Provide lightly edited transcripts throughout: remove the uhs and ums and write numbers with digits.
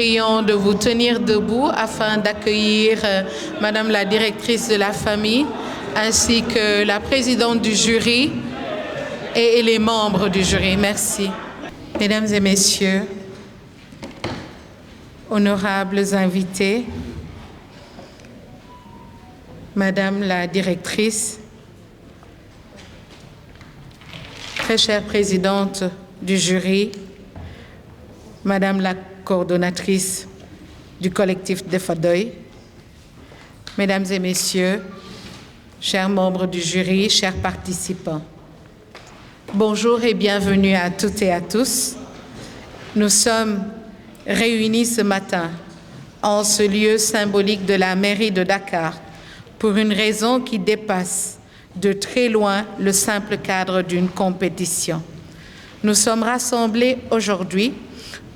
prions de vous tenir debout afin d'accueillir Madame la directrice de la famille, ainsi que la présidente du jury et les membres du jury. Merci. Mesdames et messieurs, honorables invités, Madame la directrice, très chère présidente du jury, Madame la coordonnatrice du collectif Defadoy, Mesdames et Messieurs, chers membres du jury, chers participants, bonjour et bienvenue à toutes et à tous. Nous sommes réunis ce matin en ce lieu symbolique de la mairie de Dakar pour une raison qui dépasse de très loin le simple cadre d'une compétition. Nous sommes rassemblés aujourd'hui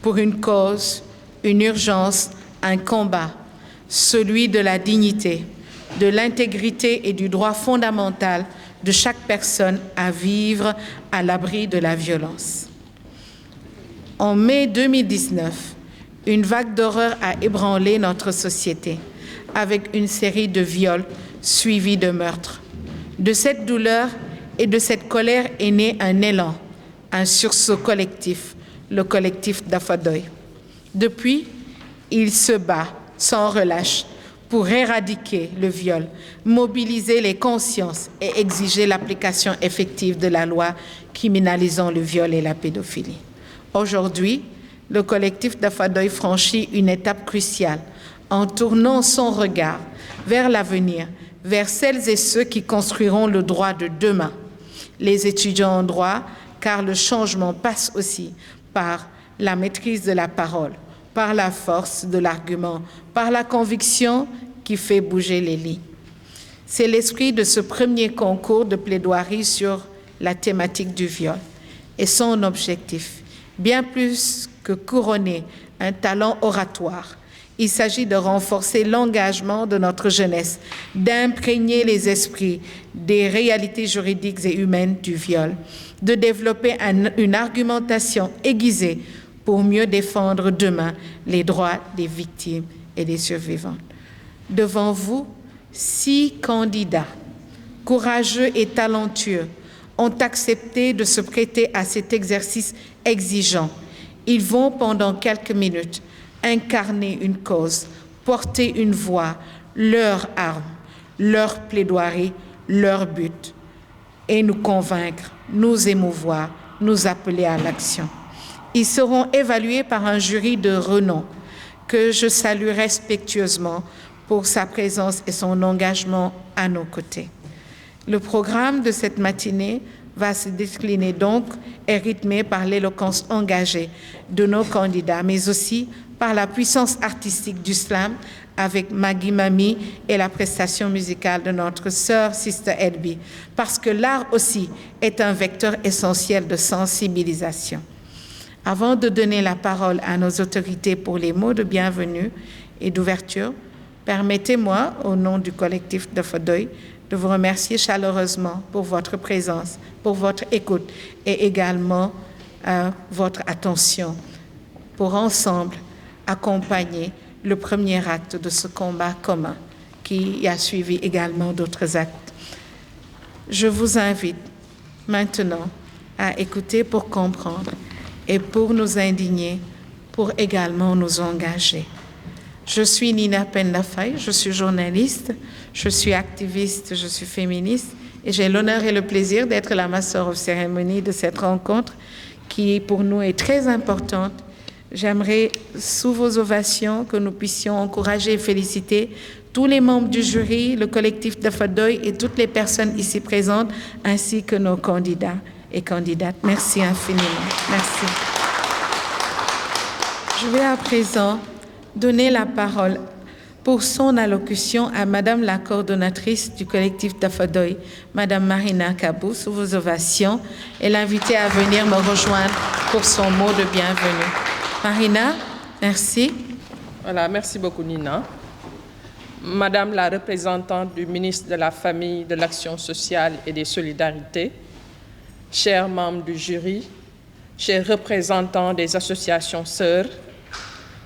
pour une cause, une urgence, un combat, celui de la dignité, de l'intégrité et du droit fondamental de chaque personne à vivre à l'abri de la violence. En mai 2019, une vague d'horreur a ébranlé notre société avec une série de viols suivis de meurtres. De cette douleur et de cette colère est né un élan, un sursaut collectif, le collectif Dafadoy. Depuis, il se bat sans relâche pour éradiquer le viol, mobiliser les consciences et exiger l'application effective de la loi criminalisant le viol et la pédophilie. Aujourd'hui, le collectif Dafadoy franchit une étape cruciale en tournant son regard vers l'avenir, vers celles et ceux qui construiront le droit de demain, les étudiants en droit, car le changement passe aussi par la maîtrise de la parole, par la force de l'argument, par la conviction qui fait bouger les lignes. C'est l'esprit de ce premier concours de plaidoirie sur la thématique du viol et son objectif, bien plus que couronner un talent oratoire. Il s'agit de renforcer l'engagement de notre jeunesse, d'imprégner les esprits des réalités juridiques et humaines du viol, de développer une argumentation aiguisée pour mieux défendre demain les droits des victimes et des survivantes. Devant vous, 6 candidats courageux et talentueux ont accepté de se prêter à cet exercice exigeant. Ils vont pendant quelques minutes incarner une cause, porter une voix, leur arme, leur plaidoirie, leur but, et nous convaincre, nous émouvoir, nous appeler à l'action. Ils seront évalués par un jury de renom que je salue respectueusement pour sa présence et son engagement à nos côtés. Le programme de cette matinée va se décliner donc et rythmé par l'éloquence engagée de nos candidats, mais aussi par la puissance artistique du slam avec Maggie Mami et la prestation musicale de notre sœur Sister Elby, parce que l'art aussi est un vecteur essentiel de sensibilisation. Avant de donner la parole à nos autorités pour les mots de bienvenue et d'ouverture, permettez-moi, au nom du collectif Dafadoy, de vous remercier chaleureusement pour votre présence, pour votre écoute et également votre attention pour ensemble accompagner le premier acte de ce combat commun qui a suivi également d'autres actes. Je vous invite maintenant à écouter pour comprendre et pour nous indigner, pour également nous engager. Je suis Nina Pendafay, je suis journaliste, je suis activiste, je suis féministe et j'ai l'honneur et le plaisir d'être la master of ceremony de cette rencontre qui pour nous est très importante. J'aimerais, sous vos ovations, que nous puissions encourager et féliciter tous les membres du jury, le collectif Dafadoy et toutes les personnes ici présentes, ainsi que nos candidats et candidates. Merci infiniment. Merci. Je vais à présent donner la parole pour son allocution à Madame la coordonnatrice du collectif Dafadoy, Madame Marina Kabou, sous vos ovations, et l'inviter à venir me rejoindre pour son mot de bienvenue. Marina, merci. Voilà, merci beaucoup Nina. Madame la représentante du ministre de la Famille, de l'Action sociale et des Solidarités, chers membres du jury, chers représentants des associations sœurs,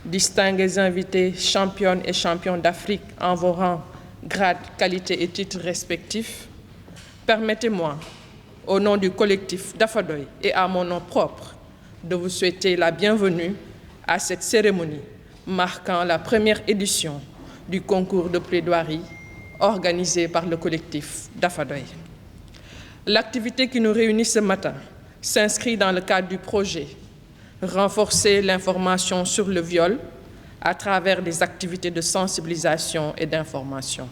distingués invités, championnes et champions d'Afrique en vos rangs, grades, qualités et titres respectifs, permettez-moi, au nom du collectif Dafadoy et à mon nom propre, de vous souhaiter la bienvenue à cette cérémonie marquant la première édition du concours de plaidoirie organisé par le collectif Dafadoy. L'activité qui nous réunit ce matin s'inscrit dans le cadre du projet renforcer l'information sur le viol à travers des activités de sensibilisation et d'information.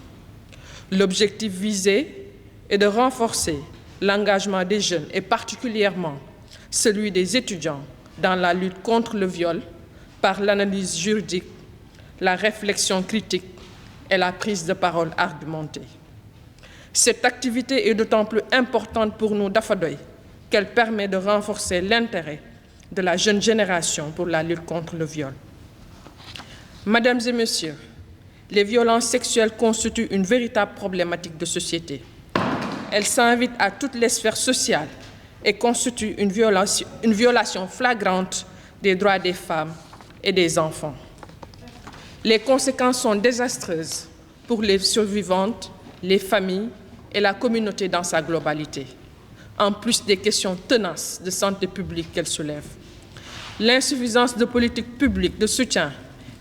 L'objectif visé est de renforcer l'engagement des jeunes et particulièrement celui des étudiants dans la lutte contre le viol par l'analyse juridique, la réflexion critique et la prise de parole argumentée. Cette activité est d'autant plus importante pour nous Dafadoy qu'elle permet de renforcer l'intérêt de la jeune génération pour la lutte contre le viol. Mesdames et messieurs, les violences sexuelles constituent une véritable problématique de société. Elles s'invitent à toutes les sphères sociales et constituent une violation flagrante des droits des femmes et des enfants. Les conséquences sont désastreuses pour les survivantes, les familles et la communauté dans sa globalité, en plus des questions tenaces de santé publique qu'elles soulèvent. L'insuffisance de politiques publiques de soutien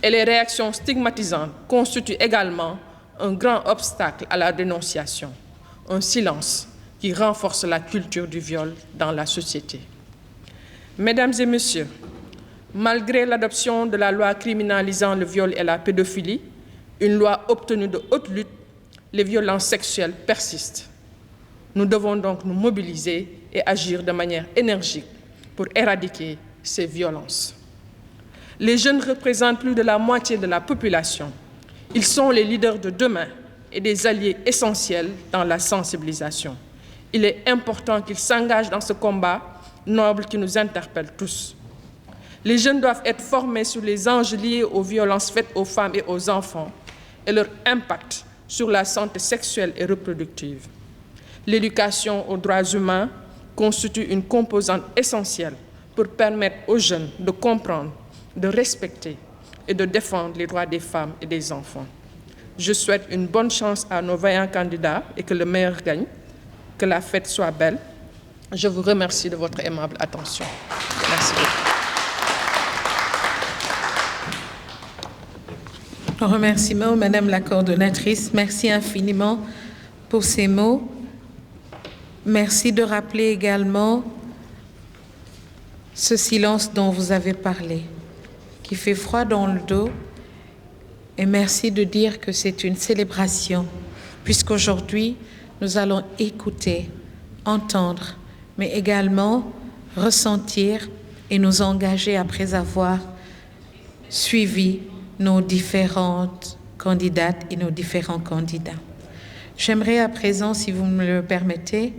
et les réactions stigmatisantes constituent également un grand obstacle à la dénonciation, un silence qui renforce la culture du viol dans la société. Mesdames et messieurs, malgré l'adoption de la loi criminalisant le viol et la pédophilie, une loi obtenue de haute lutte, les violences sexuelles persistent. Nous devons donc nous mobiliser et agir de manière énergique pour éradiquer ces violences. Les jeunes représentent plus de la moitié de la population. Ils sont les leaders de demain et des alliés essentiels dans la sensibilisation. Il est important qu'ils s'engagent dans ce combat noble qui nous interpelle tous. Les jeunes doivent être formés sur les enjeux liés aux violences faites aux femmes et aux enfants et leur impact sur la santé sexuelle et reproductive. L'éducation aux droits humains constitue une composante essentielle pour permettre aux jeunes de comprendre, de respecter et de défendre les droits des femmes et des enfants. Je souhaite une bonne chance à nos vaillants candidats et que le meilleur gagne. Que la fête soit belle. Je vous remercie de votre aimable attention. Merci beaucoup. Remerciements, Madame la coordonnatrice. Merci infiniment pour ces mots. Merci de rappeler également ce silence dont vous avez parlé, qui fait froid dans le dos. Et merci de dire que c'est une célébration, puisqu'aujourd'hui, nous allons écouter, entendre, mais également ressentir et nous engager après avoir suivi nos différentes candidates et nos différents candidats. J'aimerais à présent, si vous me le permettez,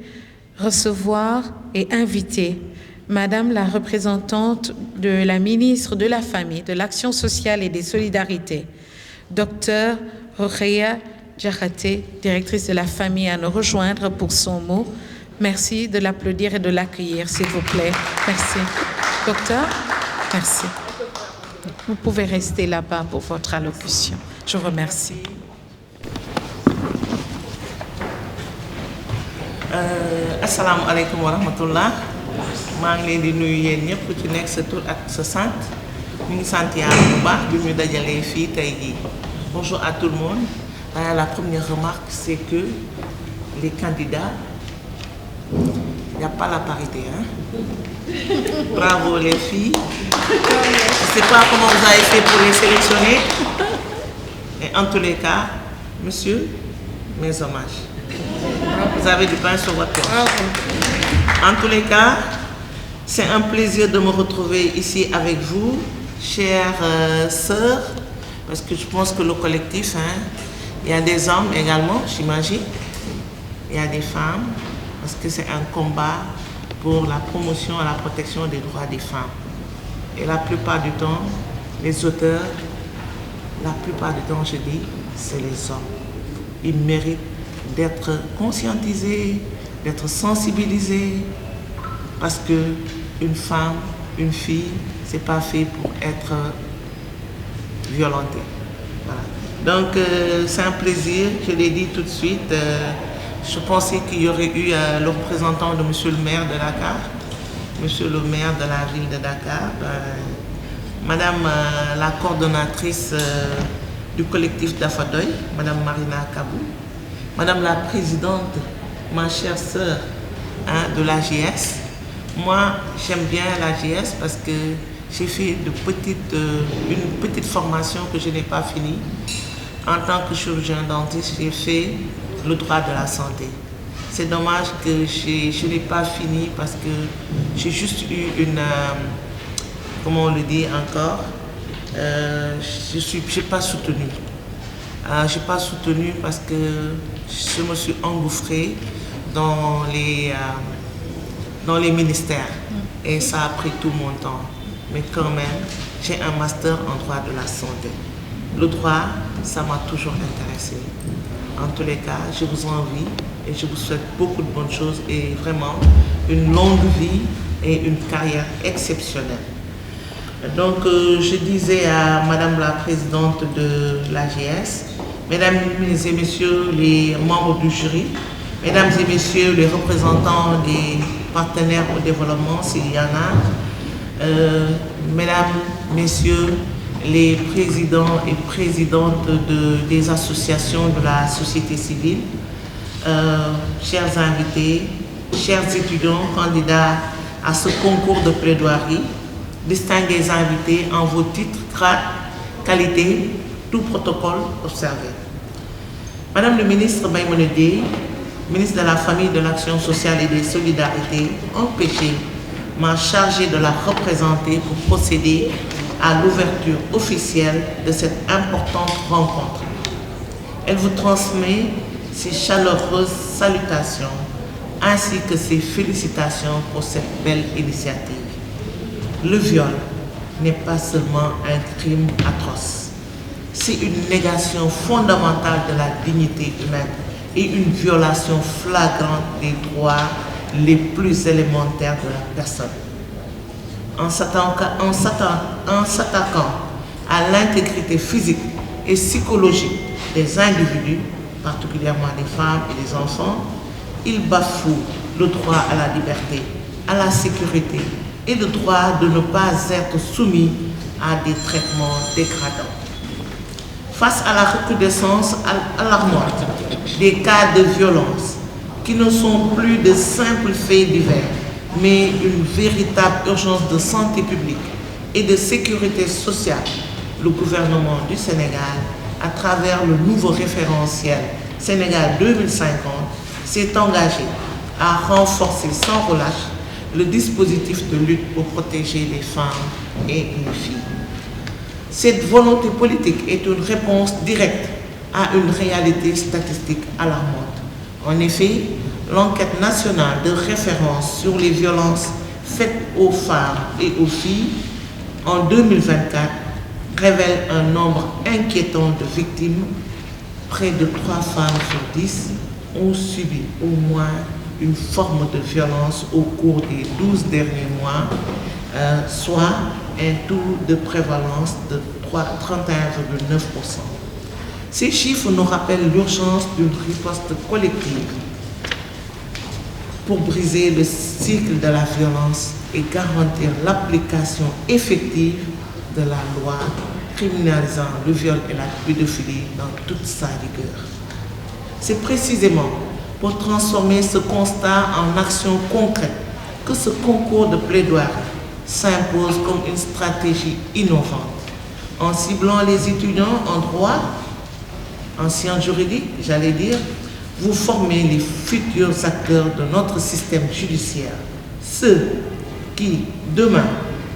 recevoir et inviter Madame la représentante de la ministre de la Famille, de l'Action sociale et des Solidarités, Dr Rokhaya Diakhaté, directrice de la Famille, à nous rejoindre pour son mot. Merci de l'applaudir et de l'accueillir, s'il vous plaît. Merci. Docteur, merci. Vous pouvez rester là-bas pour votre allocution. Je vous remercie. Assalamu alaikum wa rahmatullah. maa ngi leen di nuyu yéen ñëpp ku ci nekk sa tur ak sa sant ñu ngi sant yàlla bu baax bi ñu dajalee fii tey jii. Bonjour à tout le monde. La première remarque, c'est que les candidats, il n'y a pas la parité. Hein? Bravo les filles. Je ne sais pas comment vous avez fait pour les sélectionner. Et en tous les cas, monsieur, mes hommages. Vous avez du pain sur votre planche. En tous les cas, c'est un plaisir de me retrouver ici avec vous, chères sœurs, parce que je pense que le collectif, hein, il y a des hommes également, j'imagine, il y a des femmes, parce que c'est un combat pour la promotion et la protection des droits des femmes. Et la plupart du temps, les auteurs, la plupart du temps, je dis, c'est les hommes. Ils méritent d'être conscientisés, d'être sensibilisés, parce que une femme, une fille, c'est pas fait pour être violentée. Voilà. Donc c'est un plaisir, je l'ai dit tout de suite. Je pensais qu'il y aurait eu le représentant de Monsieur le maire de Dakar, Monsieur le maire de la ville de Dakar, Madame la coordonnatrice du collectif d'Afadoy, Madame Marina Kabou, Madame la présidente, ma chère sœur de l'AGS. Moi, j'aime bien l'AGS parce que j'ai fait une petite formation que je n'ai pas finie. En tant que chirurgien dentiste, j'ai fait le droit de la santé. C'est dommage que je n'ai pas fini parce que j'ai juste eu une... comment on le dit encore, je n'ai pas soutenu. Je n'ai pas soutenu parce que je me suis engouffrée dans les ministères et ça a pris tout mon temps. Mais quand même, j'ai un master en droit de la santé. Le droit, ça m'a toujours intéressé. En tous les cas, je vous envie et je vous souhaite beaucoup de bonnes choses et vraiment une longue vie et une carrière exceptionnelle. Donc, je disais à Madame la présidente de l'AGS, Mesdames et Messieurs les membres du jury, Mesdames et Messieurs les représentants des partenaires au développement, s'il y en a, Mesdames, Messieurs les présidents et présidentes des associations de la société civile, chers invités, chers étudiants candidats à ce concours de plaidoirie, distingués invités en vos titres, grades, qualités, tout protocole observé. Madame le ministre Maïmouna Dièye, ministre de la Famille, de l'Action sociale et des Solidarités, empêché m'a chargé de la représenter pour procéder à l'ouverture officielle de cette importante rencontre. Elle vous transmet ses chaleureuses salutations ainsi que ses félicitations pour cette belle initiative. Le viol n'est pas seulement un crime atroce, c'est une négation fondamentale de la dignité humaine et une violation flagrante des droits les plus élémentaires de la personne. En s'attaquant à l'intégrité physique et psychologique des individus, particulièrement des femmes et des enfants, il bafoue le droit à la liberté, à la sécurité et le droit de ne pas être soumis à des traitements dégradants. Face à la recrudescence alarmante des cas de violence, qui ne sont plus de simples faits divers, mais une véritable urgence de santé publique et de sécurité sociale, le gouvernement du Sénégal, à travers le nouveau référentiel Sénégal 2050, s'est engagé à renforcer sans relâche le dispositif de lutte pour protéger les femmes et les filles. Cette volonté politique est une réponse directe à une réalité statistique alarmante. En effet, l'enquête nationale de référence sur les violences faites aux femmes et aux filles en 2024 révèle un nombre inquiétant de victimes. Près de 3 femmes sur 10 ont subi au moins une forme de violence au cours des 12 derniers mois, soit un taux de prévalence de 31,9%. Ces chiffres nous rappellent l'urgence d'une riposte collective pour briser le cycle de la violence et garantir l'application effective de la loi criminalisant le viol et la pédophilie dans toute sa rigueur. C'est précisément pour transformer ce constat en action concrète que ce concours de plaidoirie s'impose comme une stratégie innovante. En ciblant les étudiants en droit, en sciences juridiques, j'allais dire, vous formez les futurs acteurs de notre système judiciaire, ceux qui, demain,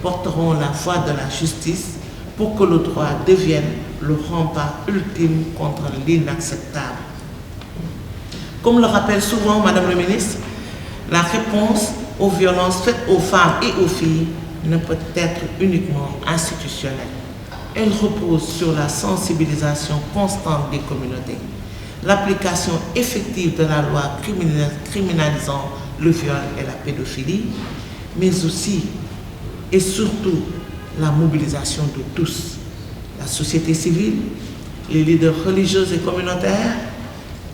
porteront la voix de la justice pour que le droit devienne le rempart ultime contre l'inacceptable. Comme le rappelle souvent Madame le ministre, la réponse aux violences faites aux femmes et aux filles ne peut être uniquement institutionnelle. Elle repose sur la sensibilisation constante des communautés, l'application effective de la loi criminalisant le viol et la pédophilie, mais aussi et surtout la mobilisation de tous, la société civile, les leaders religieux et communautaires,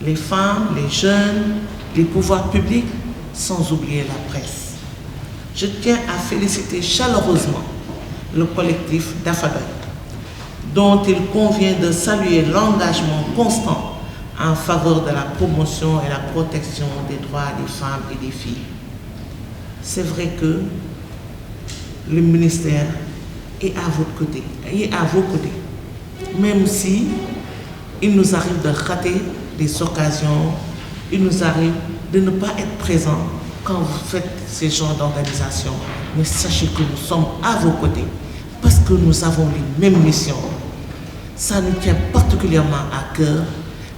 les femmes, les jeunes, les pouvoirs publics, sans oublier la presse. Je tiens à féliciter chaleureusement le collectif d'Afadoy, dont il convient de saluer l'engagement constant en faveur de la promotion et la protection des droits des femmes et des filles. C'est vrai que le ministère est à votre côté, est à vos côtés, même si il nous arrive de rater des occasions, il nous arrive de ne pas être présent quand vous faites ces genres d'organisation. Mais sachez que nous sommes à vos côtés parce que nous avons les mêmes missions. Ça nous tient particulièrement à cœur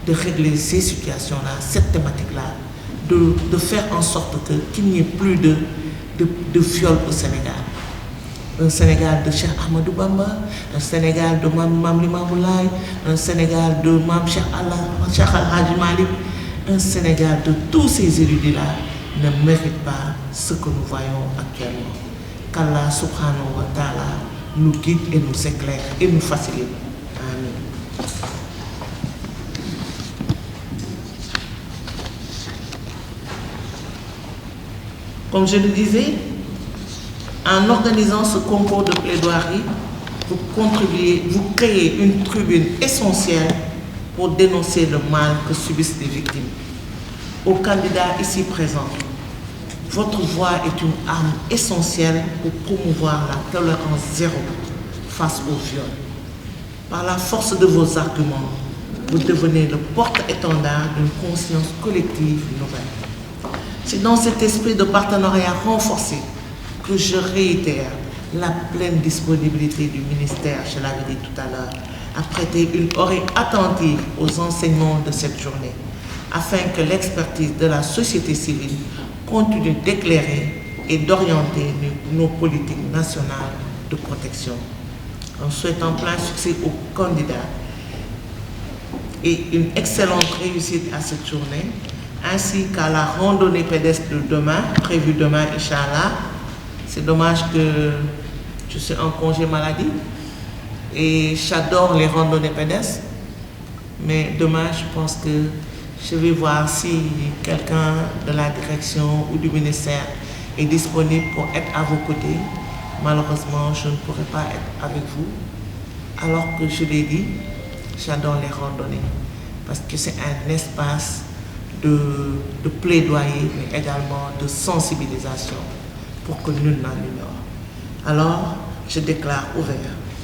de régler ces situations-là, cette thématique-là, de faire en sorte qu'il n'y ait plus de viol au Sénégal. Un Sénégal de Cheikh Ahmadou Bamba, un Sénégal de Mam Limamou Laye, un Sénégal de Mam Cheikh Al-Hadji Malick, un Sénégal de tous ces érudits-là ne mérite pas ce que nous voyons actuellement. Qu'Allah subhanahu wa ta'ala nous guide et nous éclaire et nous facilite. Amen. Comme je le disais, en organisant ce concours de plaidoirie, vous créez une tribune essentielle pour dénoncer le mal que subissent les victimes. Aux candidats ici présents, votre voix est une arme essentielle pour promouvoir la tolérance zéro face au viol. Par la force de vos arguments, vous devenez le porte-étendard d'une conscience collective nouvelle. C'est dans cet esprit de partenariat renforcé que je réitère la pleine disponibilité du ministère, je l'avais dit tout à l'heure, à prêter une oreille attentive aux enseignements de cette journée, afin que l'expertise de la société civile continue d'éclairer et d'orienter nos politiques nationales de protection. En souhaitant plein succès aux candidats et une excellente réussite à cette journée, ainsi qu'à la randonnée pédestre de demain, prévue demain, Inch'Allah. C'est dommage que je suis en congé maladie et j'adore les randonnées pédestres, mais demain, je pense que je vais voir si quelqu'un de la direction ou du ministère est disponible pour être à vos côtés. Malheureusement, je ne pourrai pas être avec vous, alors que je l'ai dit, j'adore les randonnées, parce que c'est un espace de plaidoyer, mais également de sensibilisation, pour que nul n'en ignore. Alors, je déclare ouvert,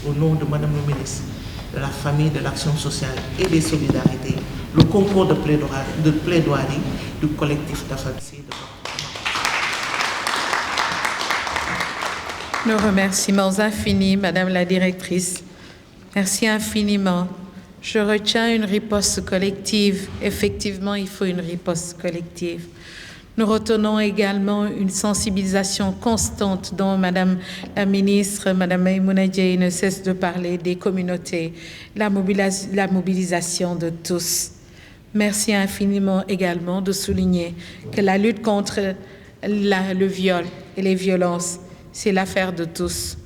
au nom de Madame le ministre, de la famille, de l'action sociale et des solidarités, le concours de plaidoirie du collectif d'Afadoy. Nos remerciements infinis, Madame la directrice. Merci infiniment. Je retiens une riposte collective. Effectivement, il faut une riposte collective. Nous retenons également une sensibilisation constante dont Madame la ministre, Madame Maïmouna Dièye, ne cesse de parler des communautés, la mobilisation de tous. Merci infiniment également de souligner que la lutte contre le viol et les violences, c'est l'affaire de tous.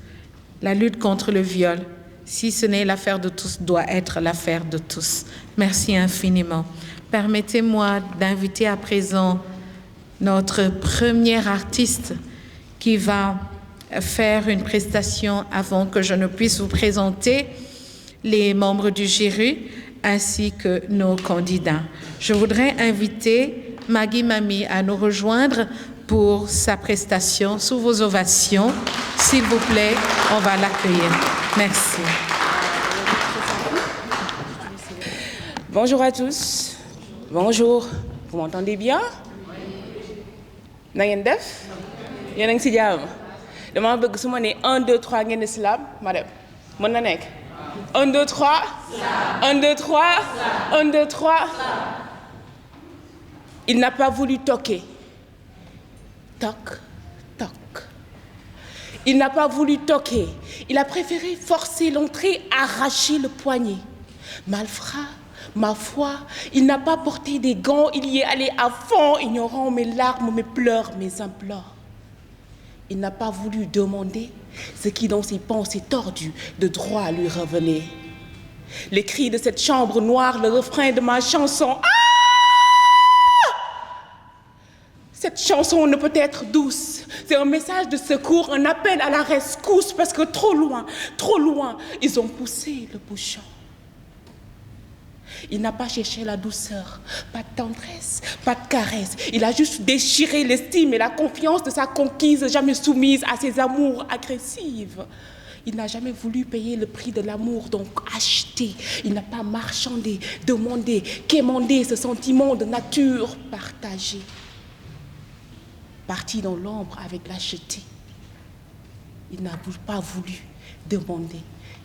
La lutte contre le viol, si ce n'est l'affaire de tous, doit être l'affaire de tous. Merci infiniment. Permettez-moi d'inviter à présent notre premier artiste qui va faire une prestation avant que je ne puisse vous présenter les membres du jury ainsi que nos candidats. Je voudrais inviter Maggie Mami à nous rejoindre pour sa prestation sous vos ovations. S'il vous plaît, on va l'accueillir. Merci. Bonjour à tous. Bonjour. Vous m'entendez bien? Na ngeen def? Yéen a ngi ci jàmm? Dama bëgg su ma nee 1 2 3 ngeen di slam ma dem. Mën na nekk? 1 2 3. 1 2 3. 1 2 3. Il n'a pas voulu toquer. Toc, toc. Il n'a pas voulu toquer. Il a préféré forcer l'entrée, arracher le poignet. Malfrat, ma foi, il n'a pas porté des gants, il y est allé à fond, ignorant mes larmes, mes pleurs, mes implores. Il n'a pas voulu demander ce qui, dans ses pensées tordues, de droit lui revenait. Les cris de cette chambre noire, le refrain de ma chanson. Ah! Cette chanson ne peut être douce. C'est un message de secours, un appel à la rescousse, parce que trop loin, ils ont poussé le bouchon. Il n'a pas cherché la douceur, pas de tendresse, pas de caresse. Il a juste déchiré l'estime et la confiance de sa conquise, jamais soumise à ses amours agressives. Il n'a jamais voulu payer le prix de l'amour, donc acheter. Il n'a pas marchandé, demandé, quémandé ce sentiment de nature partagée. Parti dans l'ombre avec lâcheté. Il n'a pas voulu demander,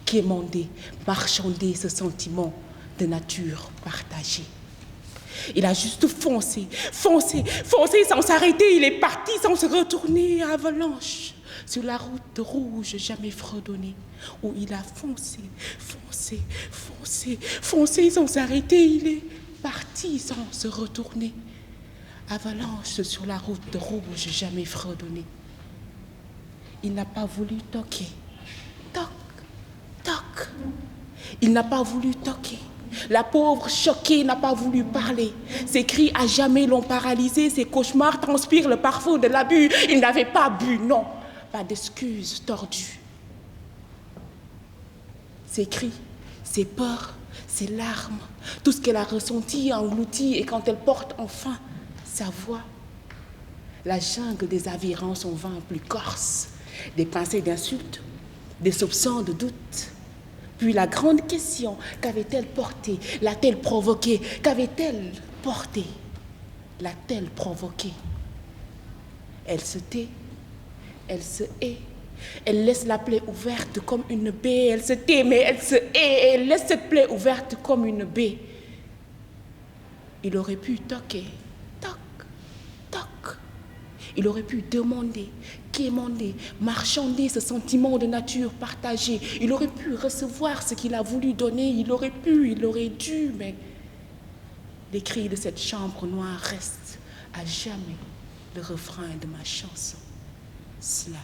quémander, marchander ce sentiment de nature partagée. Il a juste foncé sans s'arrêter. Il est parti sans se retourner à avalanche sur la route rouge jamais fredonnée, où il a foncé sans s'arrêter. Il est parti sans se retourner. Avalanche sur la route rouge jamais fredonnée. Il n'a pas voulu toquer. Toc, toc. Il n'a pas voulu toquer. La pauvre choquée n'a pas voulu parler. Ses cris à jamais l'ont paralysé. Ses cauchemars transpirent le parfum de l'abus. Il n'avait pas bu, non. Pas d'excuses tordues. Ses cris, ses peurs, ses larmes, tout ce qu'elle a ressenti, englouti, et quand elle porte enfin sa voix, la jungle des avirances en vain plus corse, des pincées d'insultes, des soupçons de doute. Puis la grande question, qu'avait-elle porté? L'a-t-elle provoqué? Qu'avait-elle porté? L'a-t-elle provoqué? Elle se tait, elle se hait, elle laisse la plaie ouverte comme une baie. Elle se tait, mais elle se hait, et elle laisse cette plaie ouverte comme une baie. Il aurait pu toquer. Il aurait pu demander, quémander, marchander ce sentiment de nature partagée. Il aurait pu recevoir ce qu'il a voulu donner. Il aurait pu, il aurait dû, mais les cris de cette chambre noire restent à jamais le refrain de ma chanson. Slam.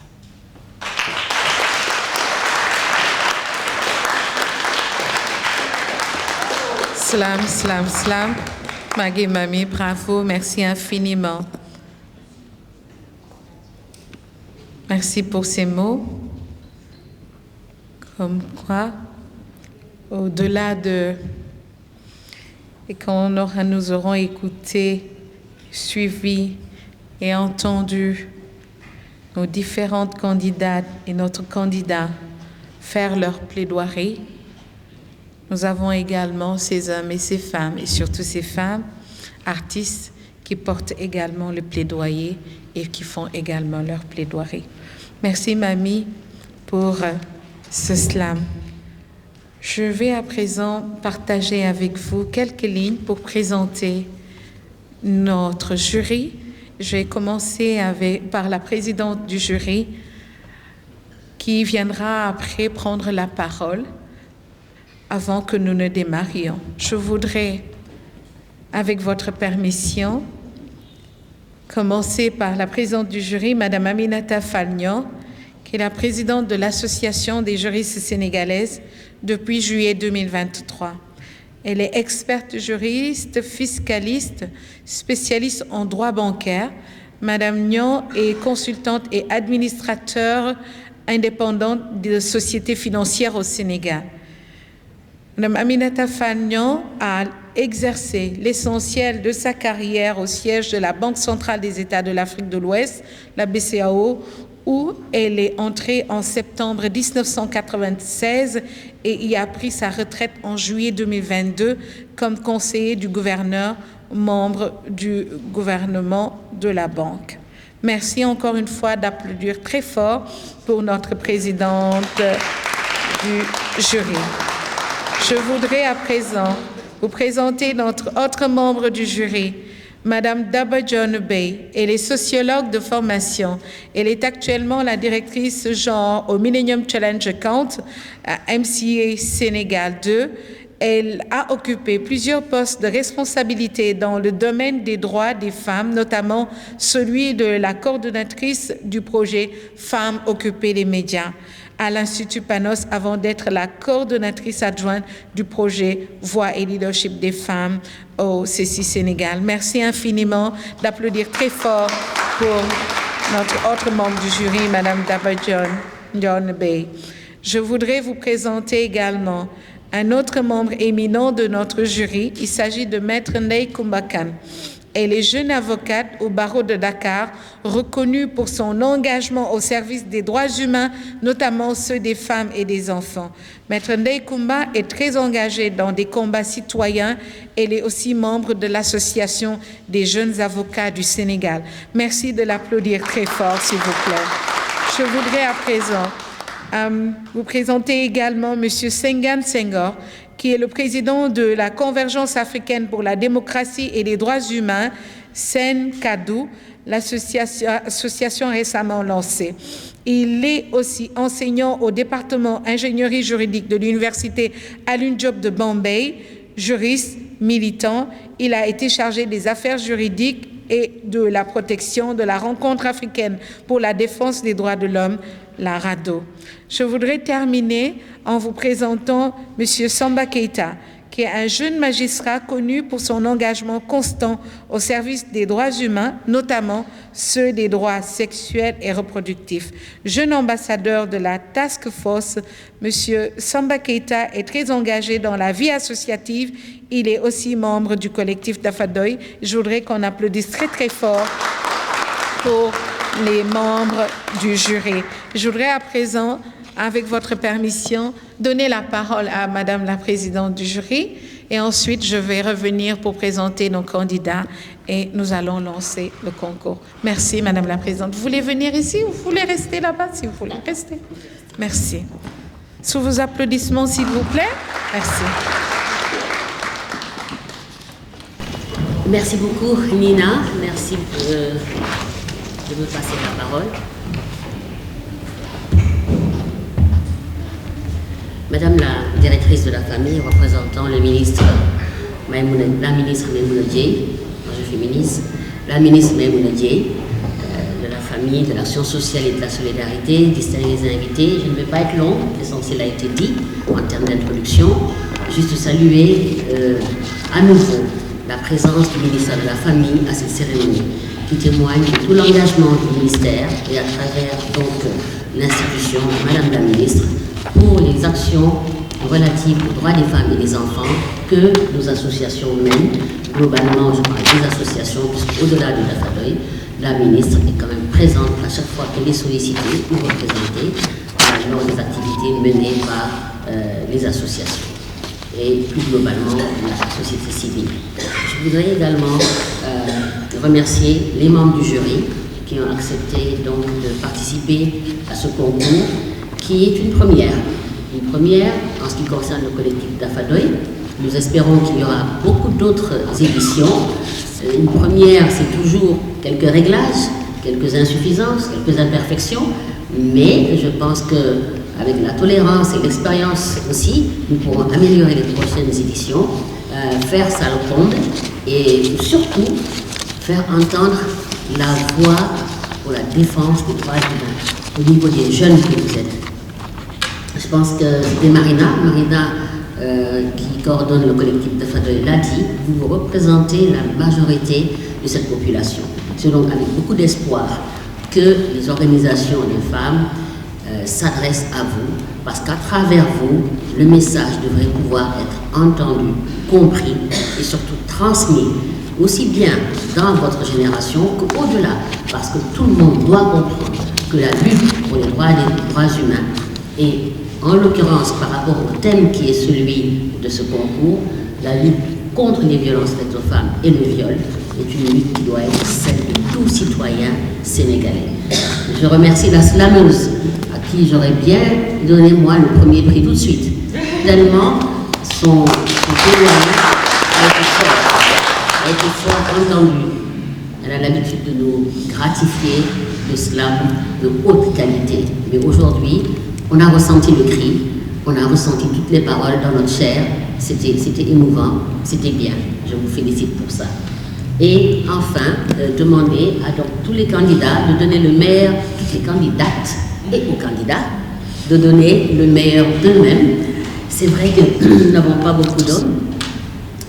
Slam, slam, slam. Maggie Mami, bravo, merci infiniment. Merci pour ces mots. Comme quoi, au-delà de... Et quand nous aurons écouté, suivi et entendu nos différentes candidates et notre candidat faire leur plaidoirie, nous avons également ces hommes et ces femmes, et surtout ces femmes, artistes, qui portent également le plaidoyer et qui font également leur plaidoirie. Merci, Mamie, pour ce slam. Je vais à présent partager avec vous quelques lignes pour présenter notre jury. Je vais commencer par la présidente du jury qui viendra après prendre la parole avant que nous ne démarrions. Je voudrais, avec votre permission, commencer par la présidente du jury, Madame Aminata Falgnan, qui est la présidente de l'Association des juristes sénégalaises depuis juillet 2023. Elle est experte juriste, fiscaliste, spécialiste en droit bancaire. Madame Nian est consultante et administrateur indépendante de sociétés financières au Sénégal. Madame Aminata Falgnan a exercé l'essentiel de sa carrière au siège de la Banque centrale des États de l'Afrique de l'Ouest, la BCEAO, où elle est entrée en septembre 1996 et y a pris sa retraite en juillet 2022 comme conseiller du gouverneur, membre du gouvernement de la banque. Merci encore une fois d'applaudir très fort pour notre présidente du jury. Je voudrais à présent vous présenter notre autre membre du jury, Madame Daba John Bey. Elle est sociologue de formation. Elle est actuellement la directrice genre au Millennium Challenge Account à MCA Sénégal 2. Elle a occupé plusieurs postes de responsabilité dans le domaine des droits des femmes, notamment celui de la coordonnatrice du projet Femmes occuper les médias. à l'Institut Panos avant d'être la coordonnatrice adjointe du projet Voix et Leadership des femmes au CECI Sénégal. Merci infiniment d'applaudir très fort pour notre autre membre du jury, Madame Daba John Bey. Je voudrais vous présenter également un autre membre éminent de notre jury. Il s'agit de Maître Ndeye Koumba Kane. Elle est jeune avocate au barreau de Dakar, reconnue pour son engagement au service des droits humains, notamment ceux des femmes et des enfants. Maître Ndeye Koumba est très engagée dans des combats citoyens. Elle est aussi membre de l'Association des jeunes avocats du Sénégal. Merci de l'applaudir très fort, s'il vous plaît. Je voudrais à présent vous présenter également M. Senghane Senghor, qui est le président de la Convergence africaine pour la démocratie et les droits humains, SENCADOU, l'association récemment lancée. Il est aussi enseignant au département ingénierie juridique de l'université Alioune Diop de Bombay, juriste, militant. Il a été chargé des affaires juridiques et de la protection de la Rencontre africaine pour la défense des droits de l'homme, la RADDHO. Je voudrais terminer en vous présentant M. Samba Keïta, qui est un jeune magistrat connu pour son engagement constant au service des droits humains, notamment ceux des droits sexuels et reproductifs. Jeune ambassadeur de la Task Force, M. Samba Keïta est très engagé dans la vie associative. Il est aussi membre du collectif Dafadoy. Je voudrais qu'on applaudisse très très fort pour les membres du jury. Je voudrais à présent, avec votre permission, donner la parole à Madame la Présidente du jury et ensuite je vais revenir pour présenter nos candidats et nous allons lancer le concours. Merci Madame la Présidente. Vous voulez venir ici ou vous voulez rester là-bas si vous voulez rester? Merci. Sous vos applaudissements s'il vous plaît. Merci. Merci beaucoup Nina. Merci de me passer la parole. Madame la directrice de la famille, représentant le ministre la ministre Maïmouna Dièye, moi je suis ministre, la ministre Maïmouna Dièye, de la famille, de l'action sociale et de la solidarité, distingués invités. Je ne vais pas être long, l'essentiel a été dit en termes d'introduction. Juste saluer à nouveau la présence du ministère de la Famille à cette cérémonie, qui témoigne de tout l'engagement du ministère et à travers donc l'institution, Madame la ministre, pour les actions relatives aux droits des femmes et des enfants que nos associations mènent. Globalement, je parle des associations, puisqu'au-delà de Dafadoy, la ministre est quand même présente à chaque fois qu'elle est sollicitée ou représentée lors des activités menées par les associations et plus globalement la société civile. Je voudrais également remercier les membres du jury qui ont accepté donc de participer à ce concours qui est une première en ce qui concerne le collectif Dafadoy. Nous espérons qu'il y aura beaucoup d'autres éditions. Une première, c'est toujours quelques réglages, quelques insuffisances, quelques imperfections, mais je pense qu'avec la tolérance et l'expérience aussi, nous pourrons améliorer les prochaines éditions, faire salle ronde et surtout faire entendre la voix pour la défense des droits humains au niveau des jeunes que vous êtes. Je pense que c'était Marina qui coordonne le collectif Dafadoy l'a dit, vous représentez la majorité de cette population. C'est donc avec beaucoup d'espoir que les organisations de femmes s'adressent à vous, parce qu'à travers vous, le message devrait pouvoir être entendu, compris et surtout transmis, aussi bien dans votre génération qu'au-delà, parce que tout le monde doit comprendre que la lutte pour les droits humains et en l'occurrence, par rapport au thème qui est celui de ce concours, la lutte contre les violences faites aux femmes et le viol est une lutte qui doit être celle de tout citoyen sénégalais. Je remercie la slameuse à qui j'aurais bien donné moi le premier prix tout de suite. Tellement son témoignage a été fort entendu. Elle a l'habitude de nous gratifier de slam de haute qualité. Mais aujourd'hui, on a ressenti le cri, on a ressenti toutes les paroles dans notre chair. C'était émouvant, c'était bien. Je vous félicite pour ça. Et enfin, demander à donc tous les candidats de donner le meilleur, toutes les candidates et aux candidats, de donner le meilleur d'eux-mêmes. C'est vrai que nous n'avons pas beaucoup d'hommes.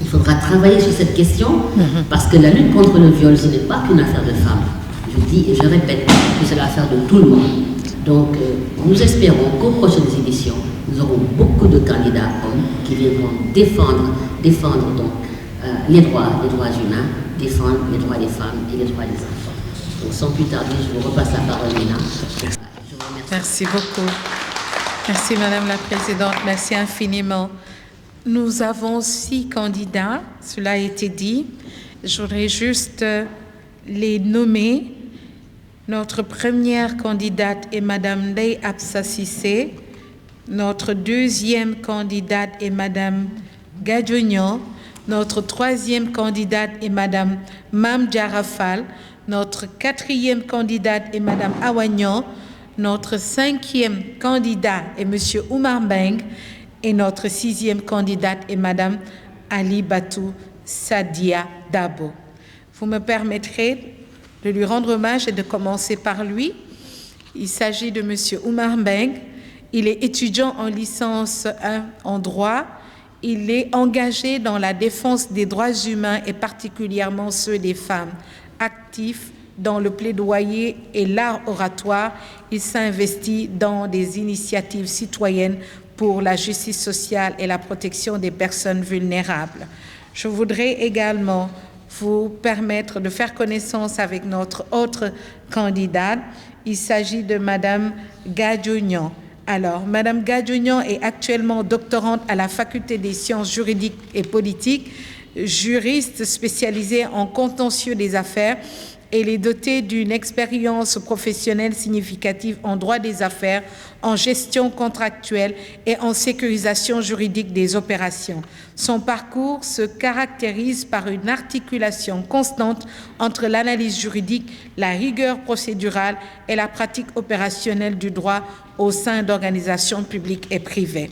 Il faudra travailler sur cette question parce que la lutte contre le viol, ce n'est pas qu'une affaire de femmes. Je dis et je répète que c'est l'affaire de tout le monde. Donc, nous espérons qu'aux prochaines éditions, nous aurons beaucoup de candidats hommes qui viendront défendre donc, les droits humains, défendre les droits des femmes et les droits des enfants. Donc, sans plus tarder, je vous repasse la parole, Nina. Je vous remercie. Merci beaucoup. Merci, Madame la Présidente. Merci infiniment. Nous avons 6 candidats, cela a été dit. Je voudrais juste les nommer. Notre première candidate est Madame Ndeye Absa Cissé. Notre deuxième candidate est Madame Gadio Niang. Notre troisième candidate est Madame Mame Diarra Fall. Notre quatrième candidate est Madame Awa Niang. Notre cinquième candidat est Monsieur Oumar Mbeng. Et notre 6e candidate est Madame Alibatou Sadia Dabo. Vous me permettrez de lui rendre hommage et de commencer par lui. Il s'agit de Monsieur Oumar Mbeng. Il est étudiant en licence 1 en droit. Il est engagé dans la défense des droits humains et particulièrement ceux des femmes. Actif dans le plaidoyer et l'art oratoire, il s'investit dans des initiatives citoyennes pour la justice sociale et la protection des personnes vulnérables. Je voudrais également vous permettre de faire connaissance avec notre autre candidate. Il s'agit de Madame Gadio Niang. Alors, Madame Gadio Niang est actuellement doctorante à la Faculté des sciences juridiques et politiques, juriste spécialisée en contentieux des affaires. Elle est dotée d'une expérience professionnelle significative en droit des affaires, en gestion contractuelle et en sécurisation juridique des opérations. Son parcours se caractérise par une articulation constante entre l'analyse juridique, la rigueur procédurale et la pratique opérationnelle du droit au sein d'organisations publiques et privées.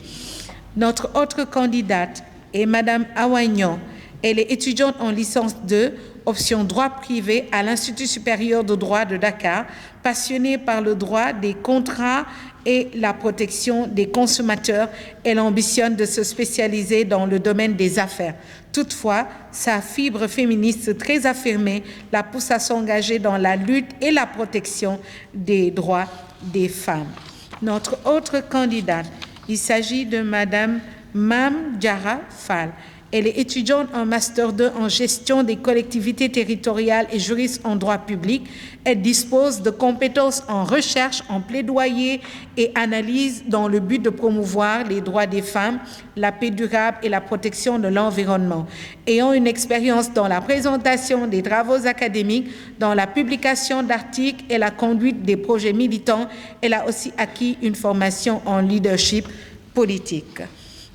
Notre autre candidate est Madame Awa Niang. Elle est étudiante en licence 2, option droit privé à l'Institut supérieur de droit de Dakar, passionnée par le droit des contrats et la protection des consommateurs. Elle ambitionne de se spécialiser dans le domaine des affaires. Toutefois, sa fibre féministe très affirmée la pousse à s'engager dans la lutte et la protection des droits des femmes. Notre autre candidate, il s'agit de Madame Mame Diarra Fall. Elle est étudiante en Master 2 en gestion des collectivités territoriales et juriste en droit public. Elle dispose de compétences en recherche, en plaidoyer et analyse dans le but de promouvoir les droits des femmes, la paix durable et la protection de l'environnement. Ayant une expérience dans la présentation des travaux académiques, dans la publication d'articles et la conduite des projets militants, elle a aussi acquis une formation en leadership politique.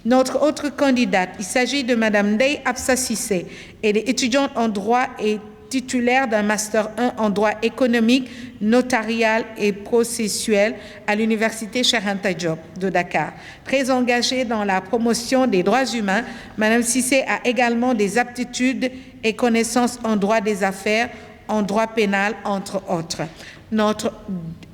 Notre autre candidate, il s'agit de Madame Ndeye Absa Cissé. Elle est étudiante en droit et titulaire d'un Master 1 en droit économique, notarial et processuel à l'Université Cheikh Anta Diop de Dakar. Très engagée dans la promotion des droits humains, Madame Cissé a également des aptitudes et connaissances en droit des affaires, en droit pénal, entre autres. Notre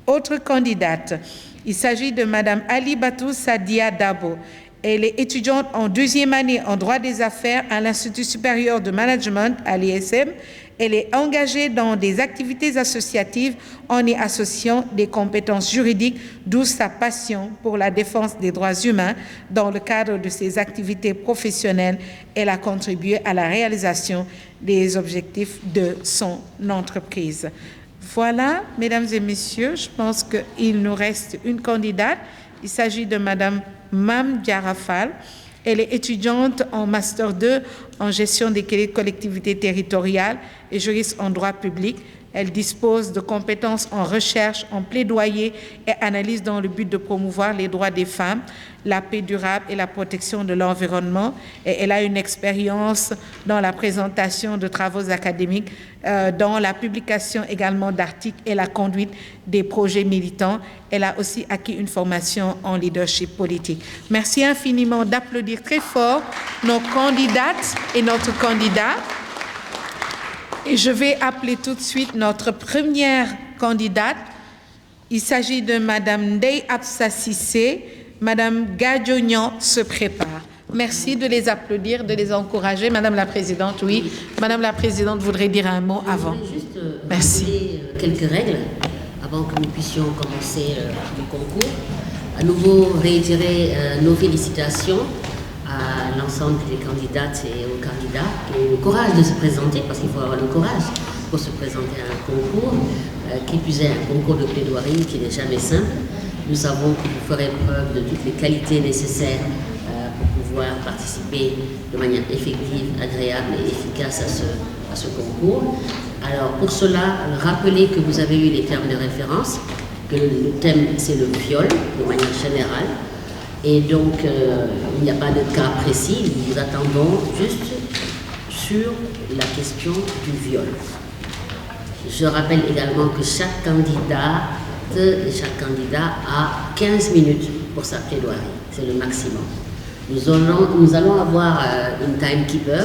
autre candidate, il s'agit de Madame Alibatou Sadia Dabo. Elle est étudiante en 2e année en droit des affaires à l'Institut supérieur de management, à l'ISM. Elle est engagée dans des activités associatives en y associant des compétences juridiques, d'où sa passion pour la défense des droits humains. Dans le cadre de ses activités professionnelles, elle a contribué à la réalisation des objectifs de son entreprise. Voilà, mesdames et messieurs, je pense qu'il nous reste une candidate. Il s'agit de Madame Mame Diarra Fall. Elle est étudiante en Master 2 en gestion des collectivités territoriales et juriste en droit public. Elle dispose de compétences en recherche, en plaidoyer et analyse dans le but de promouvoir les droits des femmes, la paix durable et la protection de l'environnement. Et elle a une expérience dans la présentation de travaux académiques, dans la publication également d'articles et la conduite des projets militants. Elle a aussi acquis une formation en leadership politique. Merci infiniment d'applaudir très fort nos candidates et notre candidat. Et je vais appeler tout de suite notre première candidate. Il s'agit de Madame Ndeye Absa Cissé. Madame Gadiognan se prépare. Merci de les applaudir, de les encourager. Madame la Présidente, oui. Madame la Présidente voudrait dire un mot avant. Je voudrais juste Merci. rappeler quelques règles avant que nous puissions commencer le concours. À nouveau, réitérer nos félicitations à l'ensemble des candidates et aux candidats. Et le courage de se présenter, parce qu'il faut avoir le courage pour se présenter à un concours, qui plus est un concours de plaidoirie qui n'est jamais simple. Nous savons que vous ferez preuve de toutes les qualités nécessaires pour pouvoir participer de manière effective, agréable et efficace à ce concours. Alors pour cela, rappelez que vous avez eu les termes de référence, que le thème c'est le viol de manière générale. Et donc il n'y a pas de cas précis, nous vous attendons juste sur la question du viol. Je rappelle également que chaque candidate et chaque candidat a 15 minutes pour sa plaidoirie, c'est le maximum. Nous allons avoir une timekeeper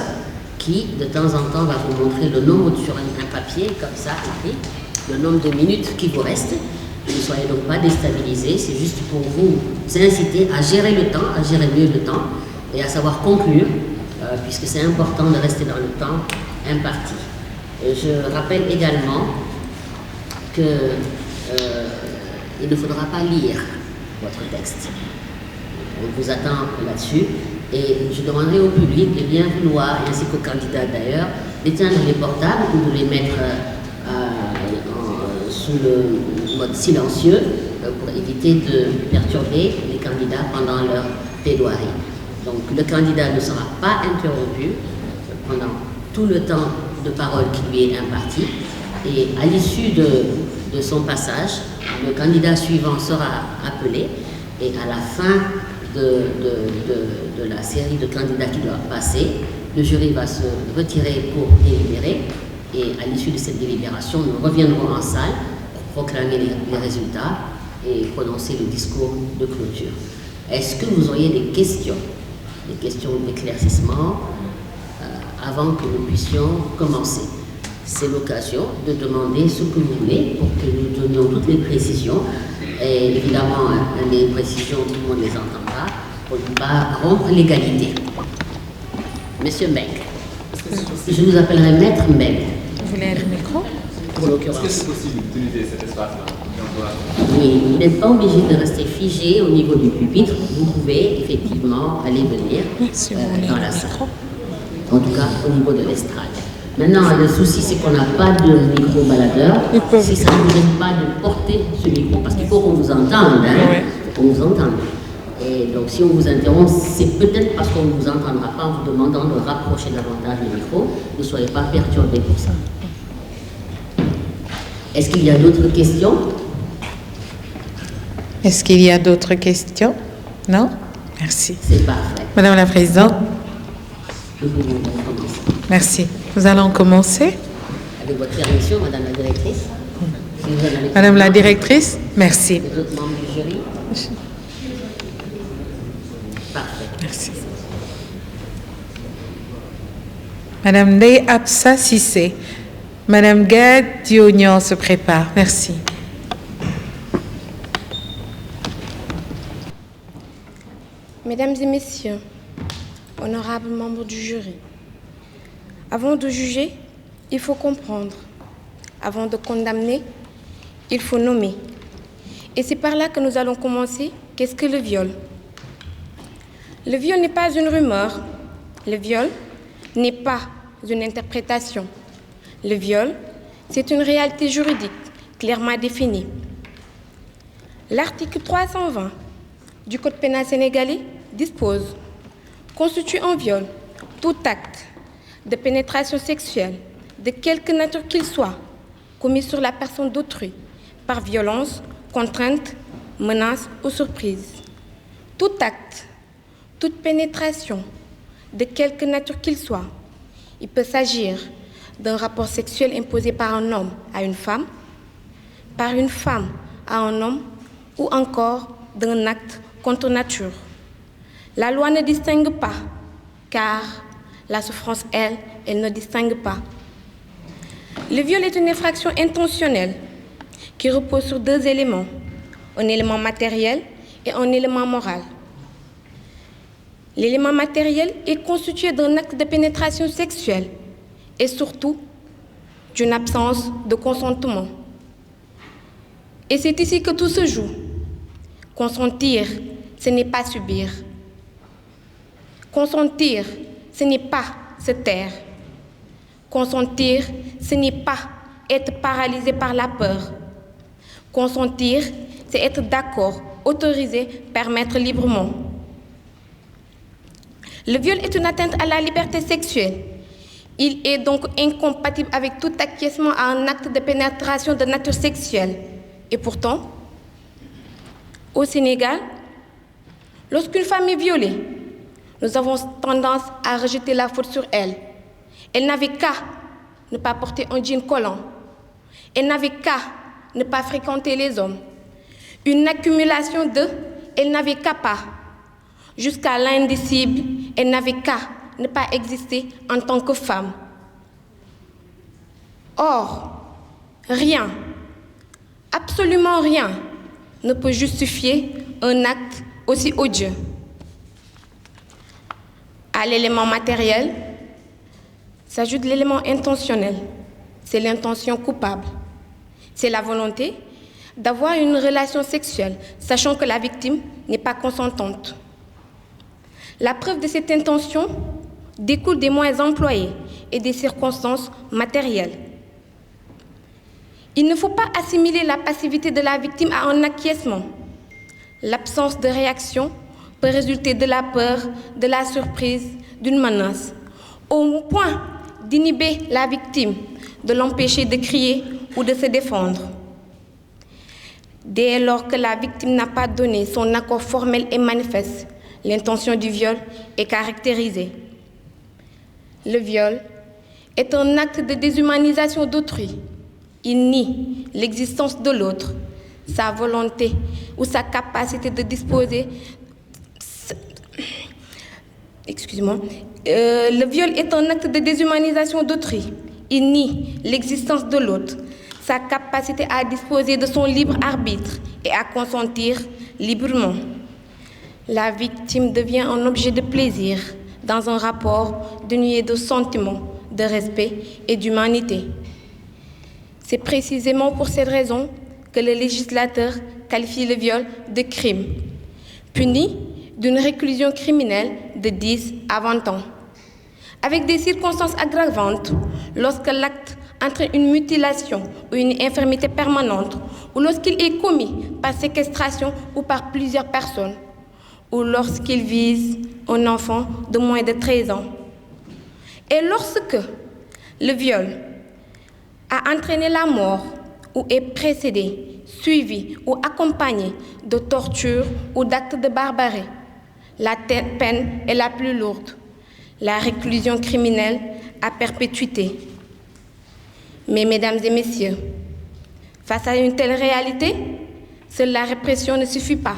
qui, de temps en temps, va vous montrer le nombre sur un papier, comme ça, écrit, le nombre de minutes qui vous reste. Ne soyez donc pas déstabilisés, c'est juste pour vous inciter à gérer le temps, à gérer mieux le temps et à savoir conclure, puisque c'est important de rester dans le temps imparti. Je rappelle également que il ne faudra pas lire votre texte. On vous attend là-dessus et je demanderai au public de bien vouloir, ainsi qu'aux candidats d'ailleurs, d'éteindre les portables ou de les mettre sous le mode silencieux pour éviter de perturber les candidats pendant leur plaidoirie. Donc le candidat ne sera pas interrompu pendant tout le temps de parole qui lui est imparti et à l'issue de son passage, le candidat suivant sera appelé et à la fin de la série de candidats qui doivent passer, le jury va se retirer pour délibérer et à l'issue de cette délibération, nous reviendrons en salle pour proclamer les résultats et prononcer le discours de clôture. Est-ce que vous auriez des questions d'éclaircissement avant que nous puissions commencer? C'est l'occasion de demander ce que vous voulez pour que nous donnions toutes les précisions. Et évidemment, les précisions, tout le monde les entendra, pour ne pas rompre l'égalité. Monsieur Meg. Je vous appellerai Maître Meg. Vous voulez un micro? Pour l'occurrence. Est-ce que c'est possible d'utiliser cet espace-là? Oui, vous n'êtes pas obligé de rester figé au niveau du pupitre. Vous pouvez effectivement aller venir dans la salle. En tout cas, au niveau de l'estrade. Maintenant, le souci, c'est qu'on n'a pas de micro-baladeur. Si ça ne vous aide pas de porter ce micro, parce qu'il faut qu'on vous entende, hein, qu'on vous entende. Et donc, si on vous interrompt, c'est peut-être parce qu'on ne vous entendra pas en vous demandant de rapprocher davantage le micro. Ne soyez pas perturbés pour ça. Est-ce qu'il y a d'autres questions? Est-ce qu'il y a d'autres questions? Non? Merci. C'est parfait. Madame la Présidente. Nous pouvons commencer. Merci. Nous allons commencer. Avec votre permission, Madame la Directrice. Si vous en avez Madame la Directrice, merci. les autres membres du jury. Parfait. Merci. Madame Ndeye Absa Cissé. Madame Gadiognan se prépare. Merci. Mesdames et messieurs, honorables membres du jury, avant de juger, il faut comprendre. Avant de condamner, il faut nommer. Et c'est par là que nous allons commencer. Qu'est-ce que le viol? Le viol n'est pas une rumeur. Le viol n'est pas une interprétation. Le viol, c'est une réalité juridique clairement définie. L'article 320 du Code pénal sénégalais dispose: constitue un viol tout acte de pénétration sexuelle, de quelque nature qu'il soit, commis sur la personne d'autrui, par violence, contrainte, menace ou surprise. Tout acte, toute pénétration, de quelque nature qu'il soit, il peut s'agir d'un rapport sexuel imposé par un homme à une femme, par une femme à un homme, ou encore d'un acte contre nature. La loi ne distingue pas, car la souffrance, elle ne distingue pas. Le viol est une infraction intentionnelle qui repose sur deux éléments, un élément matériel et un élément moral. L'élément matériel est constitué d'un acte de pénétration sexuelle et surtout d'une absence de consentement. Et c'est ici que tout se joue. Consentir, ce n'est pas subir. Consentir, ce n'est pas se taire. Consentir, ce n'est pas être paralysé par la peur. Consentir, c'est être d'accord, autorisé, permettre librement. Le viol est une atteinte à la liberté sexuelle. Il est donc incompatible avec tout acquiescement à un acte de pénétration de nature sexuelle. Et pourtant, au Sénégal, lorsqu'une femme est violée, nous avons tendance à rejeter la faute sur elle. Elle n'avait qu'à ne pas porter un jean collant. Elle n'avait qu'à ne pas fréquenter les hommes. Une accumulation de « elle n'avait qu'à pas » jusqu'à l'indicible « elle n'avait qu'à ne pas exister en tant que femme ». Or, rien, absolument rien, ne peut justifier un acte aussi odieux. À l'élément matériel s'ajoute l'élément intentionnel. C'est l'intention coupable. C'est la volonté d'avoir une relation sexuelle, sachant que la victime n'est pas consentante. La preuve de cette intention découle des moyens employés et des circonstances matérielles. Il ne faut pas assimiler la passivité de la victime à un acquiescement. L'absence de réaction peut résulter de la peur, de la surprise, d'une menace, au point d'inhiber la victime, de l'empêcher de crier ou de se défendre. Dès lors que la victime n'a pas donné son accord formel et manifeste, l'intention du viol est caractérisée. Le viol est un acte de déshumanisation d'autrui. Il nie l'existence de l'autre, sa volonté ou sa capacité de disposer. Le viol est un acte de déshumanisation d'autrui. Il nie l'existence de l'autre, sa capacité à disposer de son libre arbitre et à consentir librement. La victime devient un objet de plaisir dans un rapport dénué de sentiments, de respect et d'humanité. C'est précisément pour cette raison que le législateur qualifie le viol de crime, puni d'une réclusion criminelle de 10 à 20 ans, avec des circonstances aggravantes lorsque l'acte entraîne une mutilation ou une infirmité permanente, ou lorsqu'il est commis par séquestration ou par plusieurs personnes, ou lorsqu'il vise un enfant de moins de 13 ans. Et lorsque le viol a entraîné la mort ou est précédé, suivi ou accompagné de tortures ou d'actes de barbarie, la peine est la plus lourde, la réclusion criminelle à perpétuité. Mais mesdames et messieurs, face à une telle réalité, seule la répression ne suffit pas.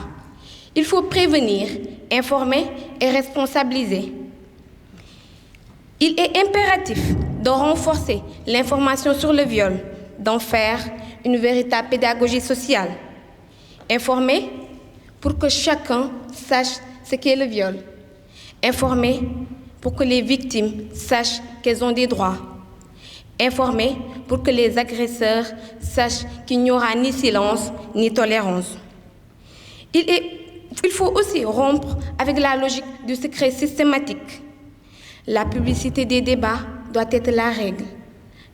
Il faut prévenir, informer et responsabiliser. Il est impératif de renforcer l'information sur le viol, d'en faire une véritable pédagogie sociale. Informer pour que chacun sache ce qu'est le viol. Informer pour que les victimes sachent qu'elles ont des droits. Informer pour que les agresseurs sachent qu'il n'y aura ni silence ni tolérance. Il faut aussi rompre avec la logique du secret systématique. La publicité des débats doit être la règle,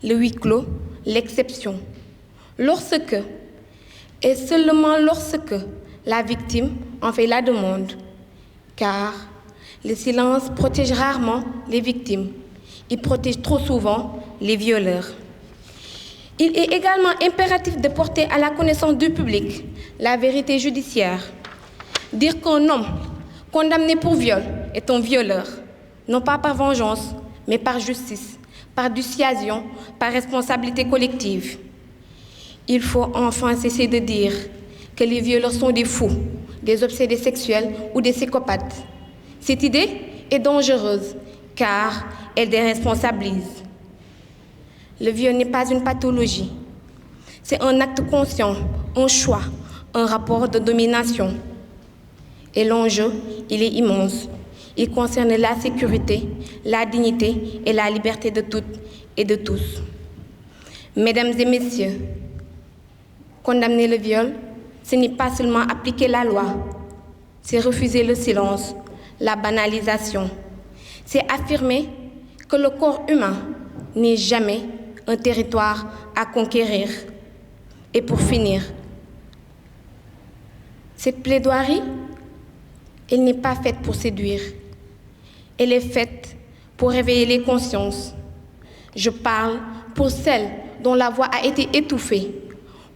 le huis clos, l'exception. Lorsque, et seulement lorsque, la victime en fait la demande, car le silence protège rarement les victimes, il protège trop souvent les violeurs. Il est également impératif de porter à la connaissance du public la vérité judiciaire. Dire qu'un homme condamné pour viol est un violeur, non pas par vengeance, mais par justice, par dissuasion, par responsabilité collective. Il faut enfin cesser de dire que les violeurs sont des fous, des obsédés sexuels ou des psychopathes. Cette idée est dangereuse car elle déresponsabilise. Le viol n'est pas une pathologie. C'est un acte conscient, un choix, un rapport de domination. Et l'enjeu, il est immense. Il concerne la sécurité, la dignité et la liberté de toutes et de tous. Mesdames et messieurs, condamner le viol, ce n'est pas seulement appliquer la loi, c'est refuser le silence, la banalisation. C'est affirmer que le corps humain n'est jamais un territoire à conquérir. Et pour finir, cette plaidoirie, elle n'est pas faite pour séduire. Elle est faite pour réveiller les consciences. Je parle pour celles dont la voix a été étouffée,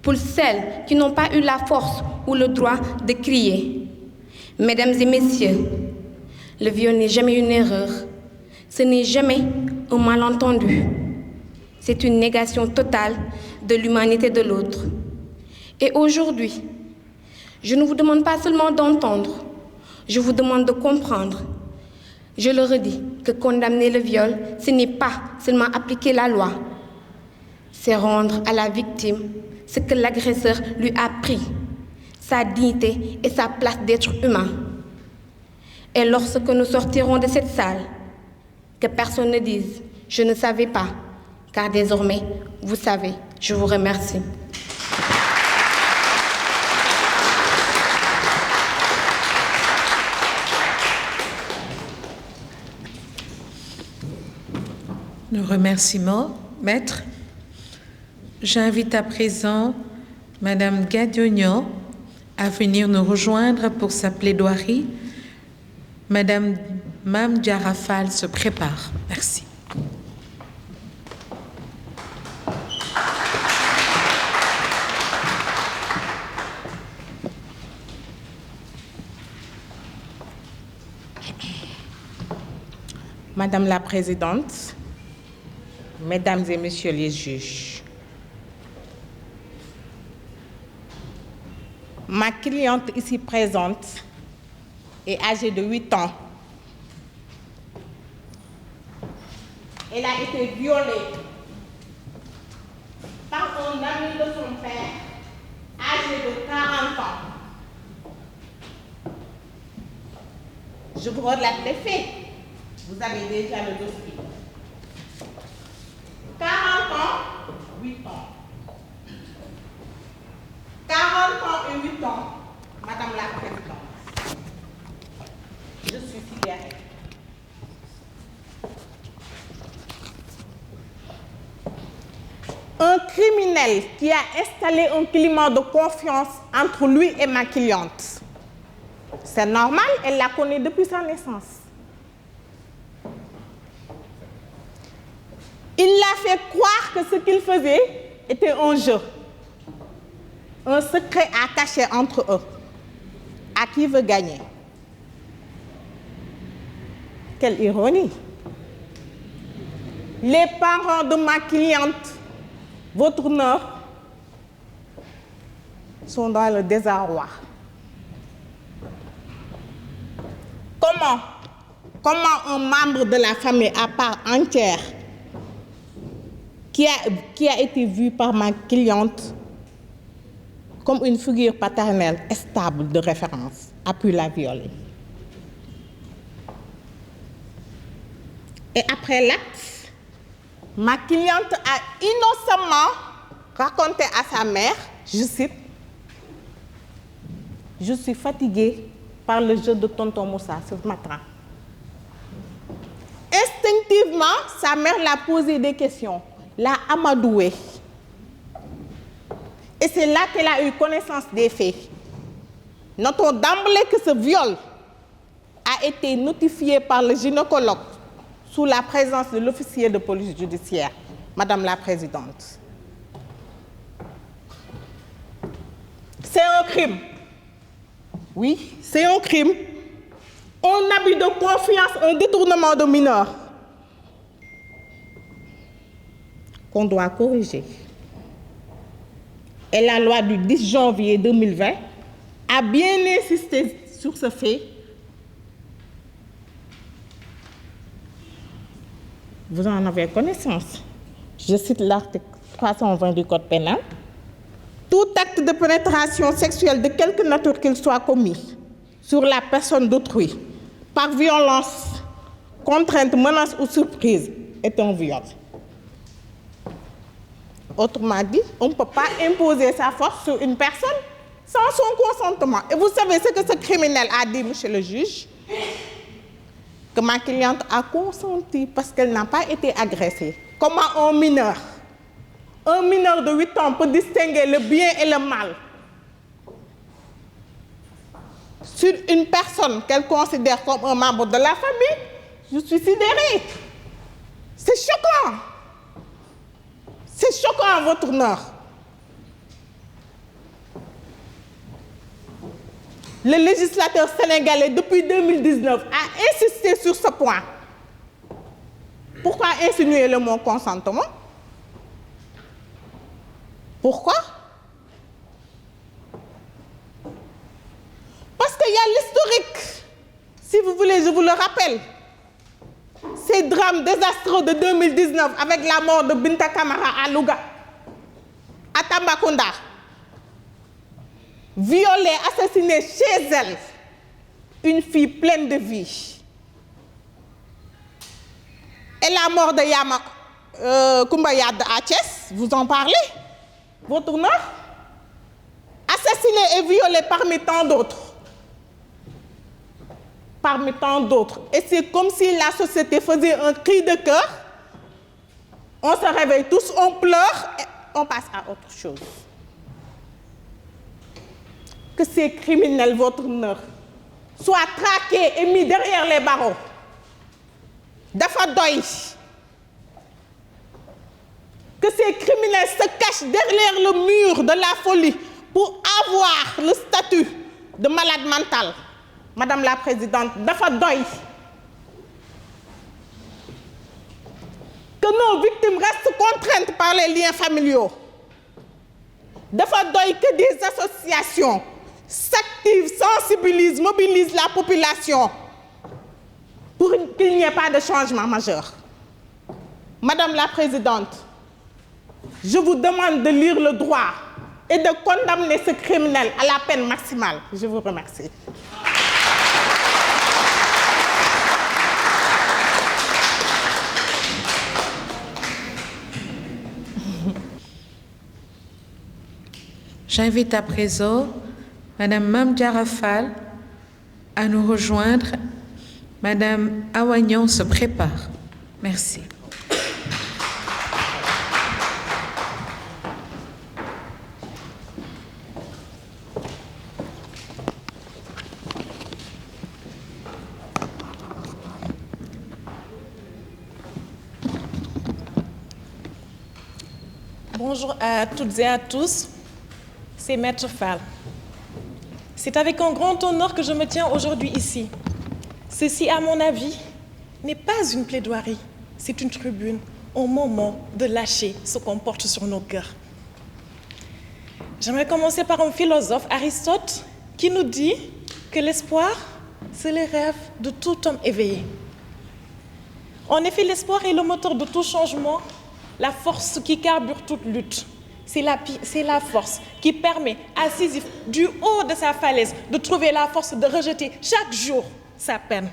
pour celles qui n'ont pas eu la force ou le droit de crier. Mesdames et messieurs, le viol n'est jamais une erreur. Ce n'est jamais un malentendu. C'est une négation totale de l'humanité de l'autre. Et aujourd'hui, je ne vous demande pas seulement d'entendre, je vous demande de comprendre. Je le redis, que condamner le viol, ce n'est pas seulement appliquer la loi, c'est rendre à la victime ce que l'agresseur lui a pris, sa dignité et sa place d'être humain. Et lorsque nous sortirons de cette salle, que personne ne dise « je ne savais pas », car désormais, vous savez. Je vous remercie. Nous remercions, Maître. J'invite à présent Madame Gadiognon à venir nous rejoindre pour sa plaidoirie. Madame Mame Diarra Fall se prépare. Merci. Madame la Présidente, Mesdames et Messieurs les juges, ma cliente ici présente est âgée de 8 ans. Elle a été violée par un ami de son père âgé de 40 ans. Je vous relate les faits. Vous avez déjà le dossier. 40 ans, 8 ans. 40 ans et 8 ans, Madame la Présidente. Je suis sidérée. Un criminel qui a installé un climat de confiance entre lui et ma cliente. C'est normal, elle la connaît depuis sa naissance. Il l'a fait croire que ce qu'il faisait était un jeu, un secret à cacher entre eux. À qui veut gagner? Quelle ironie! Les parents de ma cliente, votre honneur, sont dans le désarroi. Comment un membre de la famille à part entière qui a été vu par ma cliente comme une figure paternelle stable de référence a pu la violer? Et après l'acte, ma cliente a innocemment raconté à sa mère, je cite, « Je suis fatiguée par le jeu de tonton Moussa ce matin. » Instinctivement, sa mère l'a posé des questions, l'a amadouée. Et c'est là qu'elle a eu connaissance des faits. Notons d'emblée que ce viol a été notifié par le gynécologue sous la présence de l'officier de police judiciaire, Madame la Présidente. C'est un crime. Oui, c'est un crime. Un abus de confiance, un détournement de mineurs qu'on doit corriger. Et la loi du 10 janvier 2020 a bien insisté sur ce fait. Vous en avez connaissance. Je cite l'article 320 du Code pénal. tout acte de pénétration sexuelle de quelque nature qu'il soit commis sur la personne d'autrui, par violence, contrainte, menace ou surprise, est un viol. Autrement dit, on ne peut pas imposer sa force sur une personne sans son consentement. Et vous savez ce que ce criminel a dit, monsieur le juge? Que ma cliente a consenti parce qu'elle n'a pas été agressée. Comment un mineur de 8 ans peut distinguer le bien et le mal sur une personne qu'elle considère comme un membre de la famille? Je suis sidérée. C'est choquant. C'est choquant, votre honneur. Le législateur sénégalais, depuis 2019, a insisté sur ce point. Pourquoi insinuer le mot consentement? Pourquoi? Parce qu'il y a l'historique. Si vous voulez, je vous le rappelle. Ces drames désastreux de 2019 avec la mort de Binta Kamara à Louga, à Tambacounda, violée, assassinée chez elle, une fille pleine de vie. Et la mort de Yama Koumbayad à Thiès, vous en parlez? Votre honneur? Assassinée et violée parmi tant d'autres. Parmi tant d'autres. Et c'est comme si la société faisait un cri de cœur. On se réveille tous, on pleure et on passe à autre chose. Que ces criminels, votre honneur, soient traqués et mis derrière les barreaux. Dafa doy. Que ces criminels se cachent derrière le mur de la folie pour avoir le statut de malade mental. Madame la Présidente, dafa doy. Que nos victimes restent contraintes par les liens familiaux. Dafa doy que des associations s'activent, sensibilisent, mobilisent la population pour qu'il n'y ait pas de changement majeur. Madame la Présidente, je vous demande de lire le droit et de condamner ce criminel à la peine maximale. Je vous remercie. J'invite à présent Madame Mame Diarra Fall à nous rejoindre. Madame Awagnon se prépare. Merci. Bonjour à toutes et à tous. C'est Maître Fall. C'est avec un grand honneur que je me tiens aujourd'hui ici. Ceci, à mon avis, n'est pas une plaidoirie, c'est une tribune, un moment de lâcher ce qu'on porte sur nos cœurs. J'aimerais commencer par un philosophe, Aristote, qui nous dit que l'espoir, c'est le rêve de tout homme éveillé. En effet, l'espoir est le moteur de tout changement, la force qui carbure toute lutte. C'est la force qui permet à Sisyphe, du haut de sa falaise, de trouver la force de rejeter chaque jour sa peine.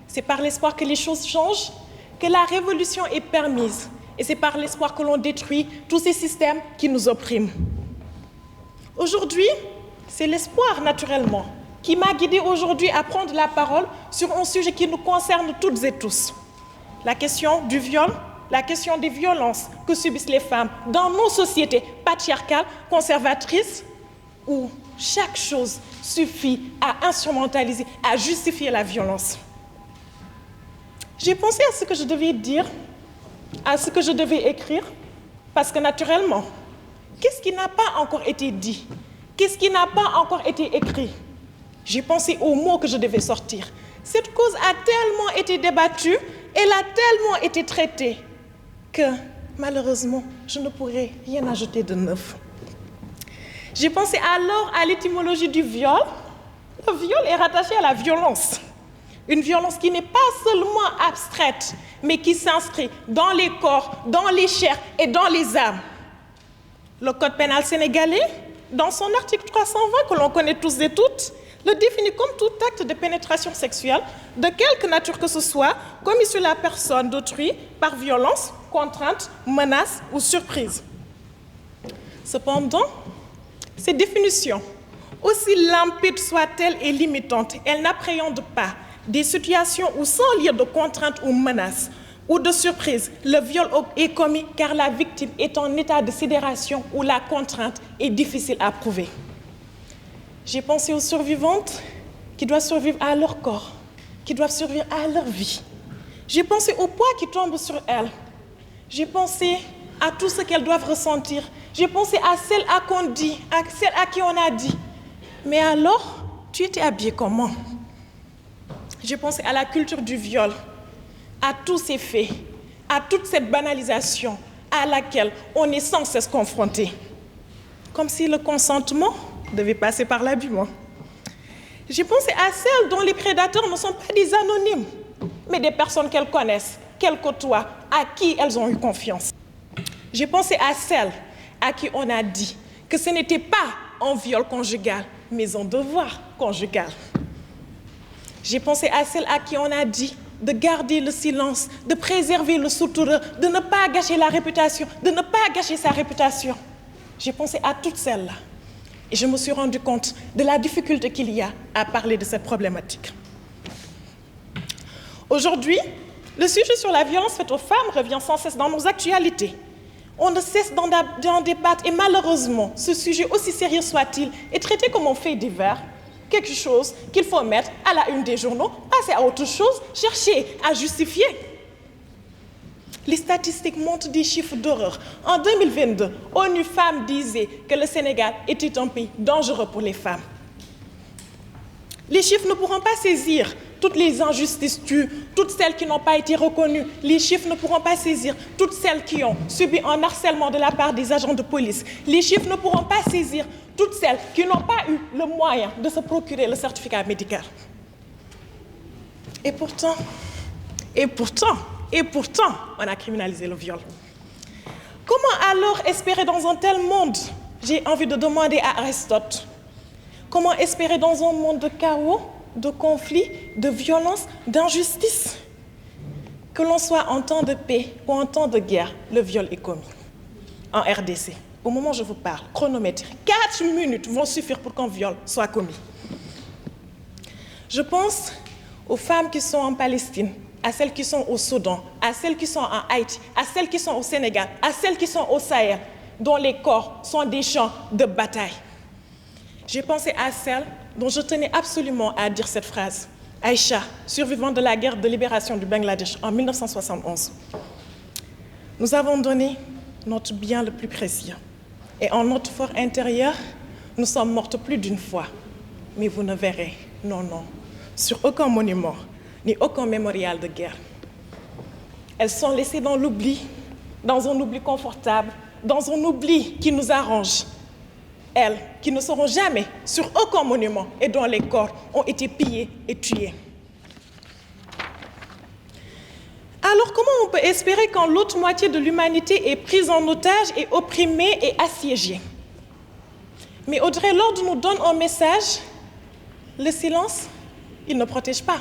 C'est par l'espoir que les choses changent, que la révolution est permise. Et c'est par l'espoir que l'on détruit tous ces systèmes qui nous oppriment. Aujourd'hui, c'est l'espoir, naturellement, qui m'a guidée aujourd'hui à prendre la parole sur un sujet qui nous concerne toutes et tous. La question du viol, la question des violences que subissent les femmes dans nos sociétés patriarcales, conservatrices, où chaque chose suffit à instrumentaliser, à justifier la violence. J'ai pensé à ce que je devais dire, à ce que je devais écrire, parce que naturellement, qu'est-ce qui n'a pas encore été dit? Qu'est-ce qui n'a pas encore été écrit? J'ai pensé aux mots que je devais sortir. Cette cause a tellement été débattue, elle a tellement été traitée, que malheureusement, je ne pourrais rien ajouter de neuf. J'ai pensé alors à l'étymologie du viol. Le viol est rattaché à la violence. Une violence qui n'est pas seulement abstraite, mais qui s'inscrit dans les corps, dans les chairs et dans les âmes. Le code pénal sénégalais dans son article 320, que l'on connaît tous et toutes, le définit comme tout acte de pénétration sexuelle, de quelque nature que ce soit, commis sur la personne d'autrui par violence, contrainte, menace ou surprise. Cependant, ces définitions, aussi limpides soient-elles et limitantes, elles n'appréhendent pas des situations où, sans lien de contrainte ou menace ou de surprise, le viol est commis car la victime est en état de sidération où la contrainte est difficile à prouver. J'ai pensé aux survivantes qui doivent survivre à leur corps, qui doivent survivre à leur vie. J'ai pensé au poids qui tombe sur elles. J'ai pensé à tout ce qu'elles doivent ressentir. J'ai pensé à celles à qu'on dit, à celles à qui on a dit. Mais alors, tu étais habillée comment? J'ai pensé à la culture du viol, à tous ces faits, à toute cette banalisation à laquelle on est sans cesse confronté. Comme si le consentement devait passer par l'habillement. J'ai pensé à celles dont les prédateurs ne sont pas des anonymes, mais des personnes qu'elles connaissent, qu'elles côtoient, à qui elles ont eu confiance. J'ai pensé à celles à qui on a dit que ce n'était pas un viol conjugal, mais un devoir conjugal. J'ai pensé à celles à qui on a dit de garder le silence, de préserver le soutoureux, de ne pas gâcher la réputation, de ne pas gâcher sa réputation. J'ai pensé à toutes celles-là. Et je me suis rendu compte de la difficulté qu'il y a à parler de cette problématique. Aujourd'hui, le sujet sur la violence faite aux femmes revient sans cesse dans nos actualités. On ne cesse d'en débattre et malheureusement, ce sujet, aussi sérieux soit-il, est traité comme un fait divers, quelque chose qu'il faut mettre à la une des journaux, passer à autre chose, chercher à justifier. Les statistiques montrent des chiffres d'horreur. En 2022, ONU Femmes disait que le Sénégal était un pays dangereux pour les femmes. Les chiffres ne pourront pas saisir toutes les injustices tues, toutes celles qui n'ont pas été reconnues. Les chiffres ne pourront pas saisir toutes celles qui ont subi un harcèlement de la part des agents de police. Les chiffres ne pourront pas saisir toutes celles qui n'ont pas eu le moyen de se procurer le certificat médical. Et pourtant, on a criminalisé le viol. Comment alors espérer dans un tel monde? J'ai envie de demander à Aristote. Comment espérer dans un monde de chaos, de conflits, de violence, d'injustice? Que l'on soit en temps de paix ou en temps de guerre, le viol est commis. En RDC, au moment où je vous parle, chronomètre, 4 minutes vont suffire pour qu'un viol soit commis. Je pense aux femmes qui sont en Palestine, à celles qui sont au Soudan, à celles qui sont en Haïti, à celles qui sont au Sénégal, à celles qui sont au Sahel, dont les corps sont des champs de bataille. J'ai pensé à celle dont je tenais absolument à dire cette phrase. Aïcha, survivante de la guerre de libération du Bangladesh en 1971. Nous avons donné notre bien le plus précieux. Et en notre fort intérieur, nous sommes mortes plus d'une fois. Mais vous ne verrez, non, sur aucun monument, ni aucun mémorial de guerre. Elles sont laissées dans l'oubli, dans un oubli confortable, dans un oubli qui nous arrange. Elles, qui ne seront jamais sur aucun monument et dont les corps ont été pillés et tués. Alors comment on peut espérer quand l'autre moitié de l'humanité est prise en otage et opprimée et assiégée? Mais Audrey Lorde nous donne un message. Le silence, il ne protège pas.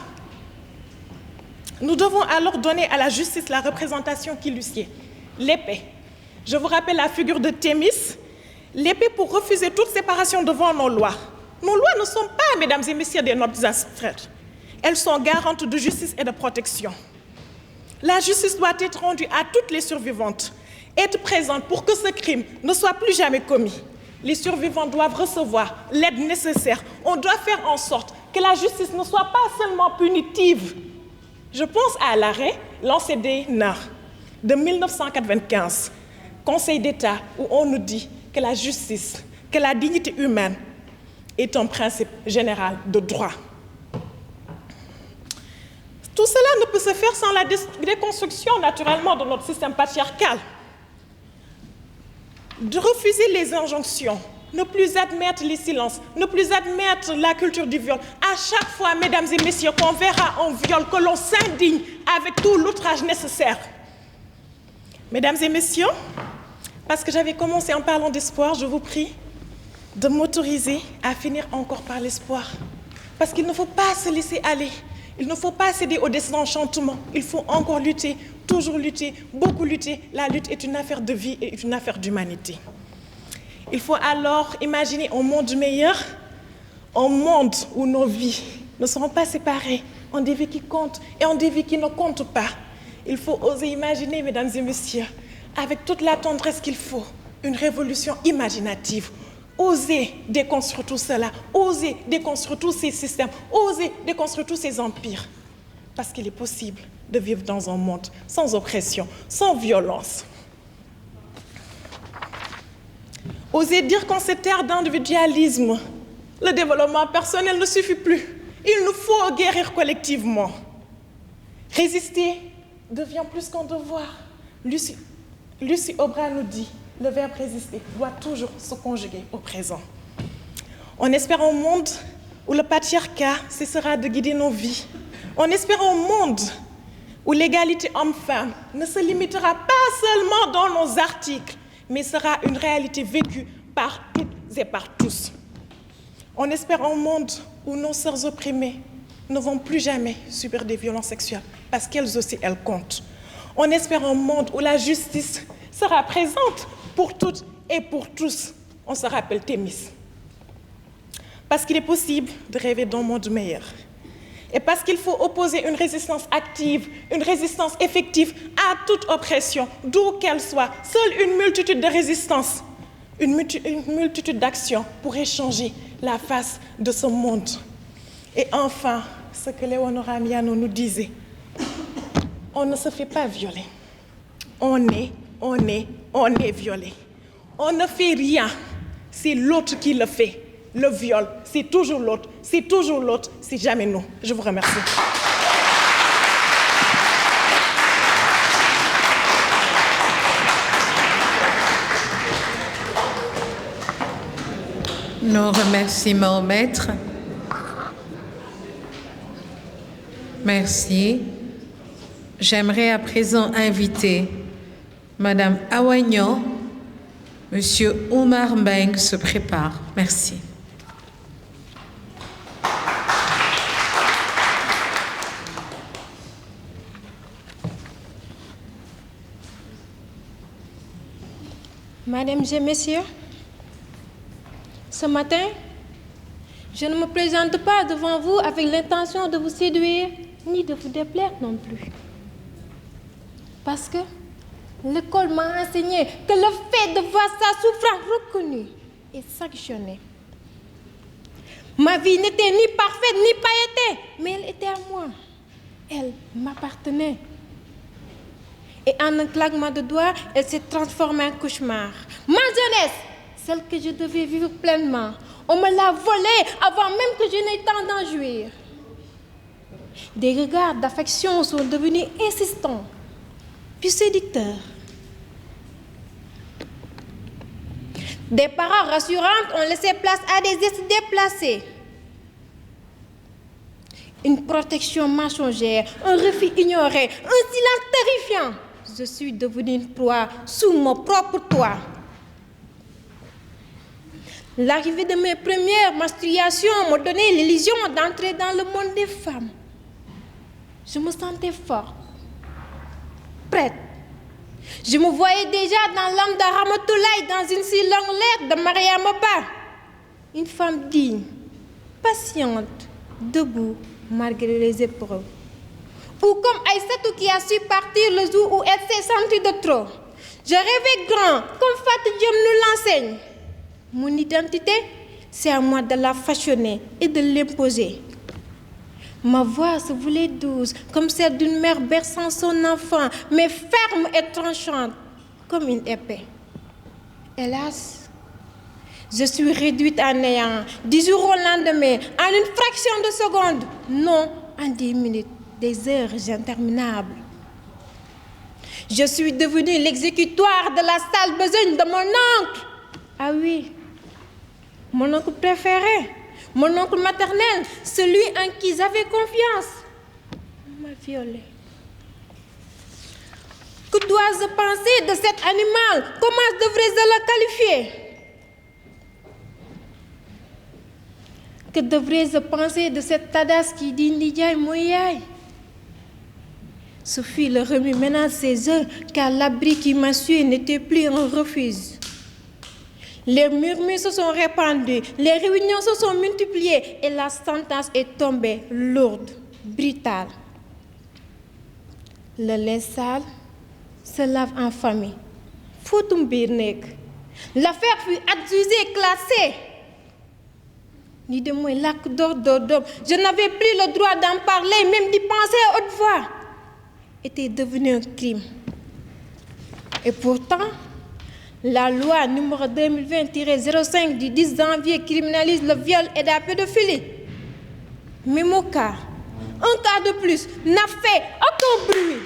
Nous devons alors donner à la justice la représentation qui lui sied, l'épée. Je vous rappelle la figure de Thémis, l'épée pour refuser toute séparation devant nos lois. Nos lois ne sont pas, mesdames et messieurs, des nobles abstraites. Elles sont garantes de justice et de protection. La justice doit être rendue à toutes les survivantes, être présente pour que ce crime ne soit plus jamais commis. Les survivants doivent recevoir l'aide nécessaire. On doit faire en sorte que la justice ne soit pas seulement punitive. Je pense à l'arrêt Lancedé-Nar de 1995, Conseil d'État, où on nous dit que la justice, que la dignité humaine est un principe général de droit. Tout cela ne peut se faire sans la déconstruction, naturellement, de notre système patriarcal. De refuser les injonctions, ne plus admettre les silences, ne plus admettre la culture du viol. À chaque fois, mesdames et messieurs, qu'on verra un viol, que l'on s'indigne avec tout l'outrage nécessaire. Mesdames et messieurs, parce que j'avais commencé en parlant d'espoir, je vous prie de m'autoriser à finir encore par l'espoir. Parce qu'il ne faut pas se laisser aller. Il ne faut pas céder au désenchantement. Il faut encore lutter, toujours lutter, beaucoup lutter. La lutte est une affaire de vie et une affaire d'humanité. Il faut alors imaginer un monde meilleur, un monde où nos vies ne seront pas séparées en des vies qui comptent et en des vies qui ne comptent pas. Il faut oser imaginer, mesdames et messieurs, avec toute la tendresse qu'il faut, une révolution imaginative. Oser déconstruire tout cela, oser déconstruire tous ces systèmes, oser déconstruire tous ces empires. Parce qu'il est possible de vivre dans un monde sans oppression, sans violence. Oser dire qu'en cette ère d'individualisme, le développement personnel ne suffit plus. Il nous faut guérir collectivement. Résister devient plus qu'un devoir. Lucie Aubra nous dit, le verbe résister doit toujours se conjuguer au présent. On espère un monde où le patriarcat cessera de guider nos vies. On espère un monde où l'égalité homme-femme ne se limitera pas seulement dans nos articles, mais sera une réalité vécue par toutes et par tous. On espère un monde où nos sœurs opprimées ne vont plus jamais subir des violences sexuelles, parce qu'elles aussi, elles comptent. On espère un monde où la justice sera présente pour toutes et pour tous. On se rappelle Thémis. Parce qu'il est possible de rêver d'un monde meilleur. Et parce qu'il faut opposer une résistance active, une résistance effective à toute oppression, d'où qu'elle soit. Seule une multitude de résistances, une multitude d'actions pourrait changer la face de ce monde. Et enfin, ce que Léonora Miano nous disait, on ne se fait pas violer. On est violé. On ne fait rien, c'est l'autre qui le fait. Le viol, c'est toujours l'autre, c'est jamais nous. Je vous remercie. Nos remerciements au maître. Merci. J'aimerais à présent inviter Madame Awagnon. Monsieur Oumar Mbeng se prépare. Merci. Mesdames et messieurs, ce matin, je ne me présente pas devant vous avec l'intention de vous séduire ni de vous déplaire non plus. Parce que l'école m'a enseigné que le fait de voir sa souffrance reconnue et sanctionnée. Ma vie n'était ni parfaite ni pailletée, mais elle était à moi. Elle m'appartenait. Et en un claquement de doigts, elle s'est transformée en cauchemar. Ma jeunesse, celle que je devais vivre pleinement, on me l'a volée avant même que je n'aie temps d'en jouir. Des regards d'affection sont devenus insistants, puis séducteurs. Des paroles rassurantes ont laissé place à des gestes déplacés. Une protection mensongère, un refus ignoré, un silence terrifiant. Je suis devenue une proie sous mon propre toit. L'arrivée de mes premières menstruations m'a donné l'illusion d'entrer dans le monde des femmes. Je me sentais forte, prête. Je me voyais déjà dans l'âme de Ramatoulaye dans une si longue lettre de Mariam Ba. Une femme digne, patiente, debout, malgré les épreuves. Ou comme Aïssatou qui a su partir le jour où elle s'est sentie de trop. Je rêvais grand, comme Fatou Diom nous l'enseigne. Mon identité, c'est à moi de la façonner et de l'imposer. Ma voix se voulait douce, comme celle d'une mère berçant son enfant, mais ferme et tranchante, comme une épée. Hélas, je suis réduite à néant, du jour au lendemain, en une fraction de seconde, non en 10 minutes, des heures interminables. Je suis devenue l'exécutoire de la sale besogne de mon oncle. Ah oui, mon oncle préféré. Mon oncle maternel, celui en qui j'avais confiance, m'a violée. Que dois-je penser de cet animal? Comment devrais-je le qualifier? Que devrais-je penser de cette tadas qui dit Ndiaye Moyaï? Ce fut le remue-ménage ces heures, car l'abri qui m'a suivi n'était plus un refuge. Les murmures se sont répandus, les réunions se sont multipliées et la sentence est tombée lourde, brutale. Le linge sale se lave en famille. Foutoum birnek. L'affaire fut adjugée et classée. Ni de moi, lac d'ordre. Je n'avais plus le droit d'en parler, même d'y penser à haute voix. Était devenu un crime. Et pourtant, la loi numéro 2020-05 du 10 janvier criminalise le viol et la pédophilie. Mais mon cas, un cas de plus, n'a fait aucun bruit.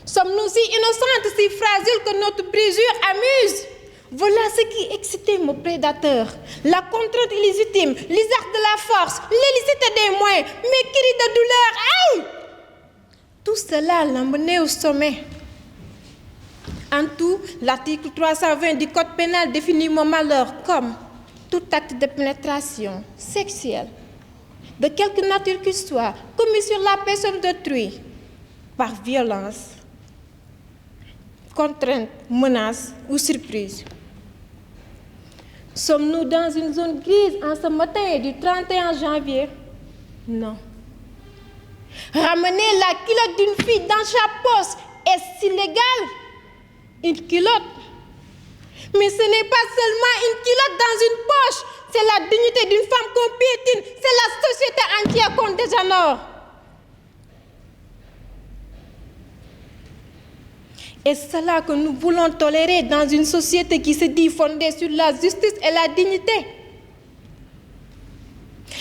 Sommes-nous si innocentes, si fragiles que notre brisure amuse? Voilà ce qui excitait mon prédateur. La contrainte illégitime, l'usage de la force, l'illicité des moyens, mes cris de douleur. Aïe! Tout cela l'a mené au sommet. En tout, l'article 320 du Code pénal définit mon malheur comme tout acte de pénétration sexuelle, de quelque nature qu'il soit, commis sur la personne d'autrui, par violence, contrainte, menace ou surprise. Sommes-nous dans une zone grise en ce matin du 31 janvier? Non. Ramener la culotte d'une fille dans sa poche, est-ce illégal? Une culotte? Mais ce n'est pas seulement une culotte dans une poche, c'est la dignité d'une femme qu'on piétine, c'est la société entière qu'on déshonore. Est-ce cela que nous voulons tolérer dans une société qui se dit fondée sur la justice et la dignité?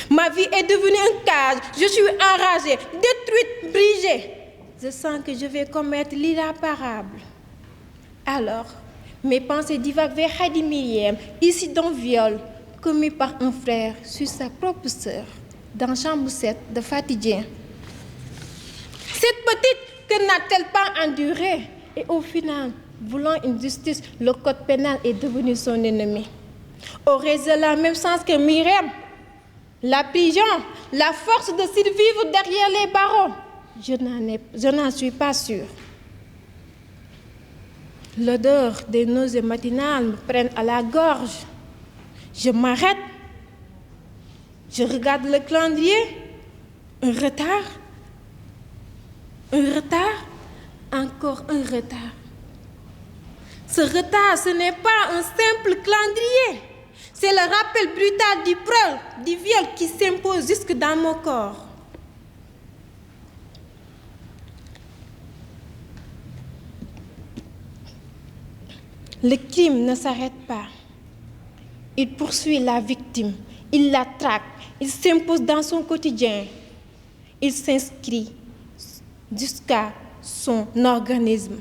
Ma vie est devenue un cage, je suis enragée, détruite, brisée. Je sens que je vais commettre l'irréparable. Alors, mes pensées divaguent vers Hadi Myriam, ici d'un viol commis par un frère sur sa propre sœur, dans chambre 7 de Fatidien. Cette petite, que n'a-t-elle pas enduré? Et au final, voulant une justice, le code pénal est devenu son ennemi. Aurait-je la même chance que Myriam? La prison, la force de survivre derrière les barreaux? Je n'en suis pas sûre. L'odeur des nausées matinales me prend à la gorge. Je m'arrête. Je regarde le calendrier. Un retard. Un retard. Encore un retard. Ce retard, ce n'est pas un simple calendrier. C'est le rappel brutal du prôle, du viol qui s'impose jusque dans mon corps. Le crime ne s'arrête pas. Il poursuit la victime, il la traque, il s'impose dans son quotidien. Il s'inscrit jusqu'à son organisme.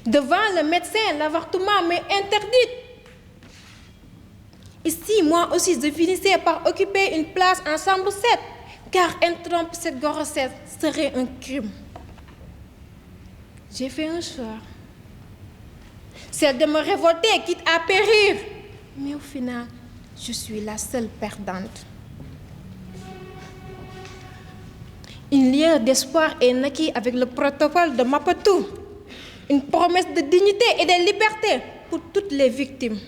Devant le médecin, l'avortement m'est interdit. Ici, moi aussi, je finissais par occuper une place en chambre 7, car interrompre cette grossesse serait un crime. J'ai fait un choix. Celle de me révolter, quitte à périr. Mais au final, je suis la seule perdante. Une lueur d'espoir est naquie avec le protocole de Maputo. Une promesse de dignité et de liberté pour toutes les victimes.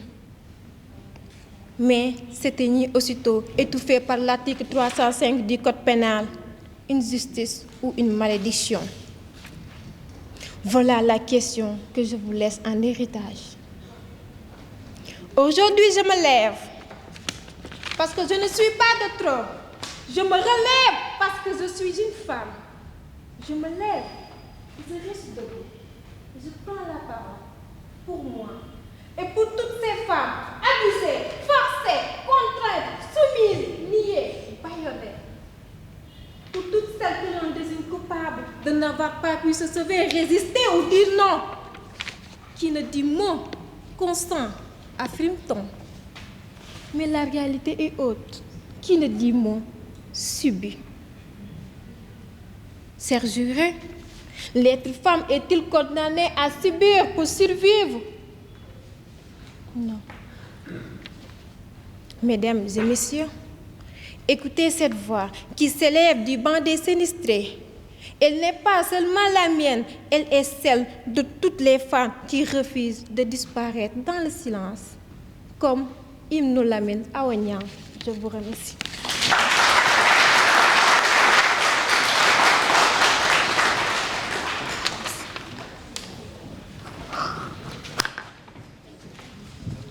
Mais s'éteignit aussitôt, étouffé par l'article 305 du Code pénal. Une justice ou une malédiction? Voilà la question que je vous laisse en héritage. Aujourd'hui, je me lève parce que je ne suis pas de trop. Je me relève parce que je suis une femme. Je me lève, je reste debout. Je prends la parole pour moi et pour toutes ces femmes abusées, forcées, contraintes, soumises, niées, bâillonnées. Pour toutes celles que l'on désigne coupables de n'avoir pas pu se sauver, résister ou dire non. Qui ne dit mot, consent, affirme-t-on. Mais la réalité est haute. Qui ne dit mot, subit. Chers jurés, l'être femme est-il condamné à subir pour survivre? Non. Mesdames et messieurs, écoutez cette voix qui s'élève du banc des sinistrés. Elle n'est pas seulement la mienne, elle est celle de toutes les femmes qui refusent de disparaître dans le silence, comme Hymne Lamine Awanyang. Je vous remercie.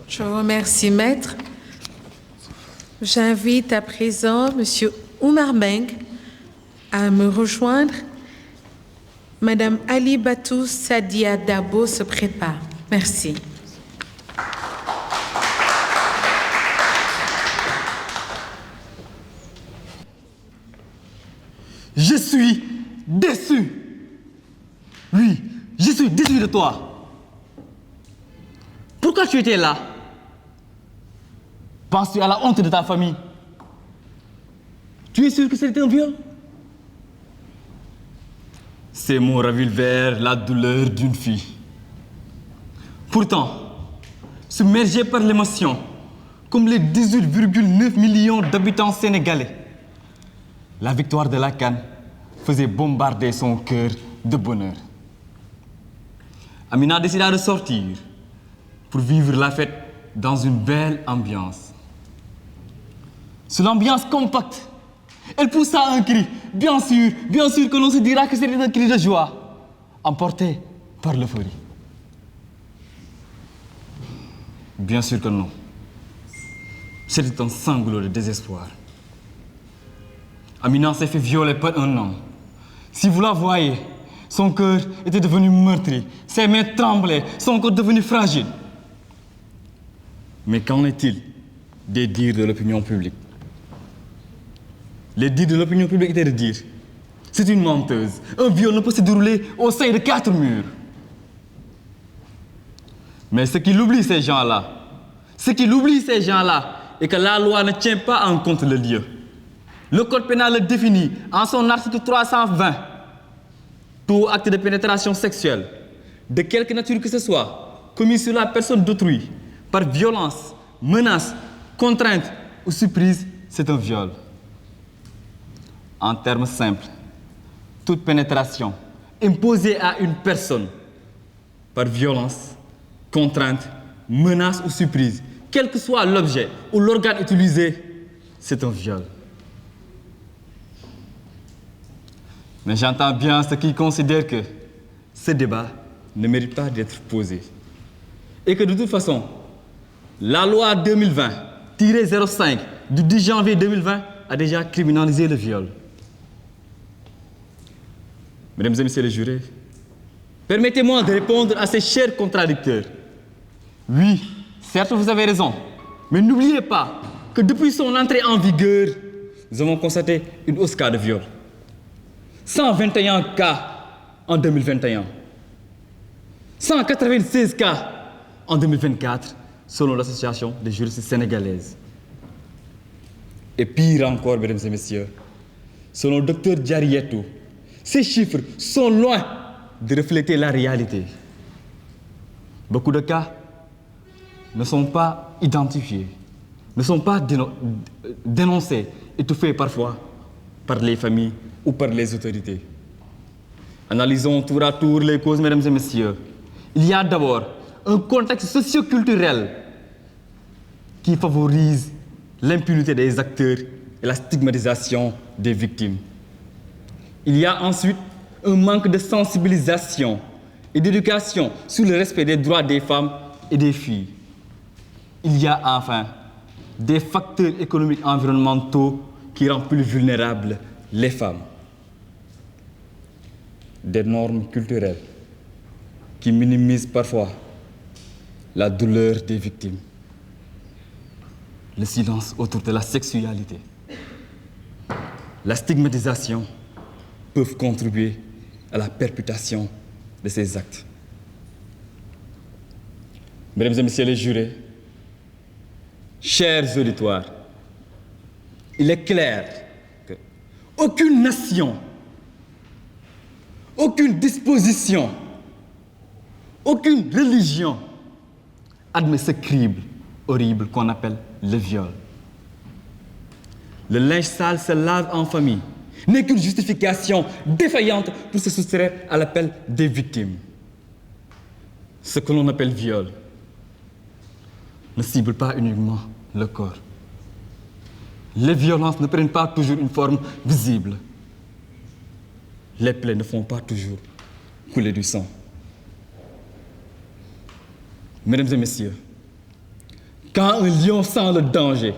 Je vous remercie, Maître. J'invite à présent M. Oumar Meng à me rejoindre. Madame Ali Batou Sadia Dabo se prépare. Merci. Je suis déçu. Oui, je suis déçu de toi. Pourquoi tu étais là? Penses-tu à la honte de ta famille? Tu es sûr que c'était un viol? Ces mots ravivèrent la douleur d'une fille. Pourtant, submergée par l'émotion, comme les 18,9 millions d'habitants sénégalais, la victoire de la CAN faisait bombarder son cœur de bonheur. Amina décida de sortir pour vivre la fête dans une belle ambiance. Sur l'ambiance compacte, elle poussa un cri. Bien sûr que l'on se dira que c'était un cri de joie, emporté par l'euphorie. Bien sûr que non. C'était un sanglot de désespoir. Amina s'est fait violer par un homme. Si vous la voyez, son cœur était devenu meurtri, ses mains tremblaient, son corps devenu fragile. Mais qu'en est-il des dires de l'opinion publique? Les dires de l'opinion publique étaient de dire: c'est une menteuse, un viol ne peut se dérouler au sein de 4 murs. Mais ce qu'il oublie ces gens-là, est que la loi ne tient pas en compte le lieu. Le code pénal le définit en son article 320. Tout acte de pénétration sexuelle, de quelque nature que ce soit, commis sur la personne d'autrui, par violence, menace, contrainte ou surprise, c'est un viol. En termes simples, toute pénétration imposée à une personne par violence, contrainte, menace ou surprise, quel que soit l'objet ou l'organe utilisé, c'est un viol. Mais j'entends bien ceux qui considèrent que ce débat ne mérite pas d'être posé. Et que de toute façon, la loi 2020-05 du 10 janvier 2020 a déjà criminalisé le viol. Mesdames et messieurs les jurés, permettez-moi de répondre à ces chers contradicteurs. Oui, certes vous avez raison, mais n'oubliez pas que depuis son entrée en vigueur, nous avons constaté une hausse cas de viol. 121 cas en 2021. 196 cas en 2024, selon l'Association des juristes sénégalaises. Et pire encore, mesdames et messieurs, selon le docteur Diarietou, ces chiffres sont loin de refléter la réalité. Beaucoup de cas ne sont pas identifiés, ne sont pas dénoncés, étouffés parfois par les familles ou par les autorités. Analysons tour à tour les causes, mesdames et messieurs. Il y a d'abord un contexte socio-culturel qui favorise l'impunité des acteurs et la stigmatisation des victimes. Il y a ensuite un manque de sensibilisation et d'éducation sur le respect des droits des femmes et des filles. Il y a enfin des facteurs économiques environnementaux qui rendent plus vulnérables les femmes. Des normes culturelles qui minimisent parfois la douleur des victimes. Le silence autour de la sexualité, la stigmatisation peuvent contribuer à la perpétuation de ces actes. Mesdames et messieurs les jurés, chers auditoires, il est clair qu'aucune nation, aucune disposition, aucune religion admet ce crime horrible qu'on appelle le viol. le linge sale se lave en famille n'est qu'une justification défaillante pour se soustraire à l'appel des victimes. Ce que l'on appelle viol ne cible pas uniquement le corps. Les violences ne prennent pas toujours une forme visible. Les plaies ne font pas toujours couler du sang. Mesdames et messieurs, quand un lion sent le danger,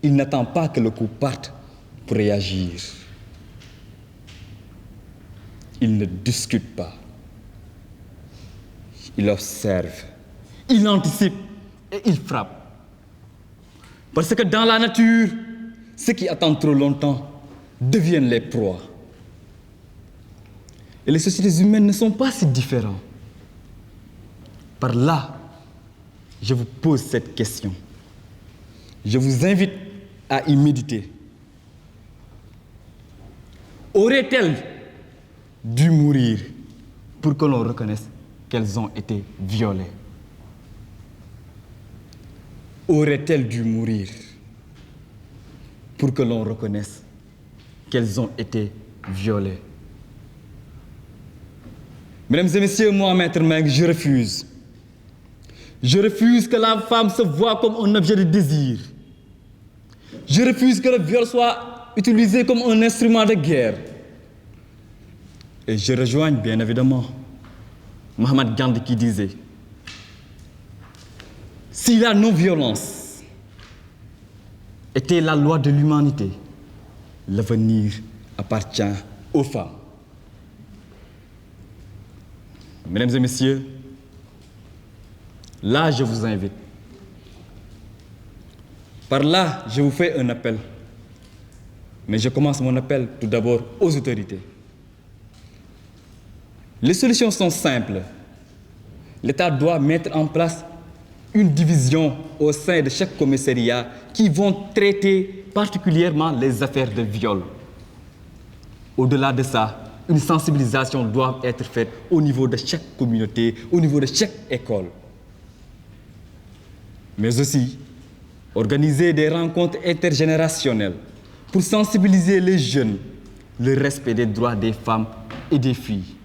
il n'attend pas que le coup parte pour réagir. Il ne discute pas. Il observe, il anticipe et il frappe. Parce que dans la nature, ceux qui attendent trop longtemps deviennent les proies. Et les sociétés humaines ne sont pas si différentes. Par là, je vous pose cette question. Je vous invite à y méditer. Auraient-elles dû mourir pour que l'on reconnaisse qu'elles ont été violées? Auraient-elles dû mourir pour que l'on reconnaisse qu'elles ont été violées? Mesdames et messieurs, moi, Maître Meng, je refuse. Je refuse que la femme se voie comme un objet de désir. Je refuse que le viol soit utilisé comme un instrument de guerre. Et je rejoins bien évidemment Mahatma Gandhi qui disait: si la non-violence était la loi de l'humanité, l'avenir appartient aux femmes. Mesdames et messieurs, là je vous invite. Par là, je vous fais un appel. Mais je commence mon appel tout d'abord aux autorités. Les solutions sont simples. L'État doit mettre en place une division au sein de chaque commissariat qui vont traiter particulièrement les affaires de viol. Au-delà de ça, une sensibilisation doit être faite au niveau de chaque communauté, au niveau de chaque école. Mais aussi, organiser des rencontres intergénérationnelles pour sensibiliser les jeunes le respect des droits des femmes et des filles.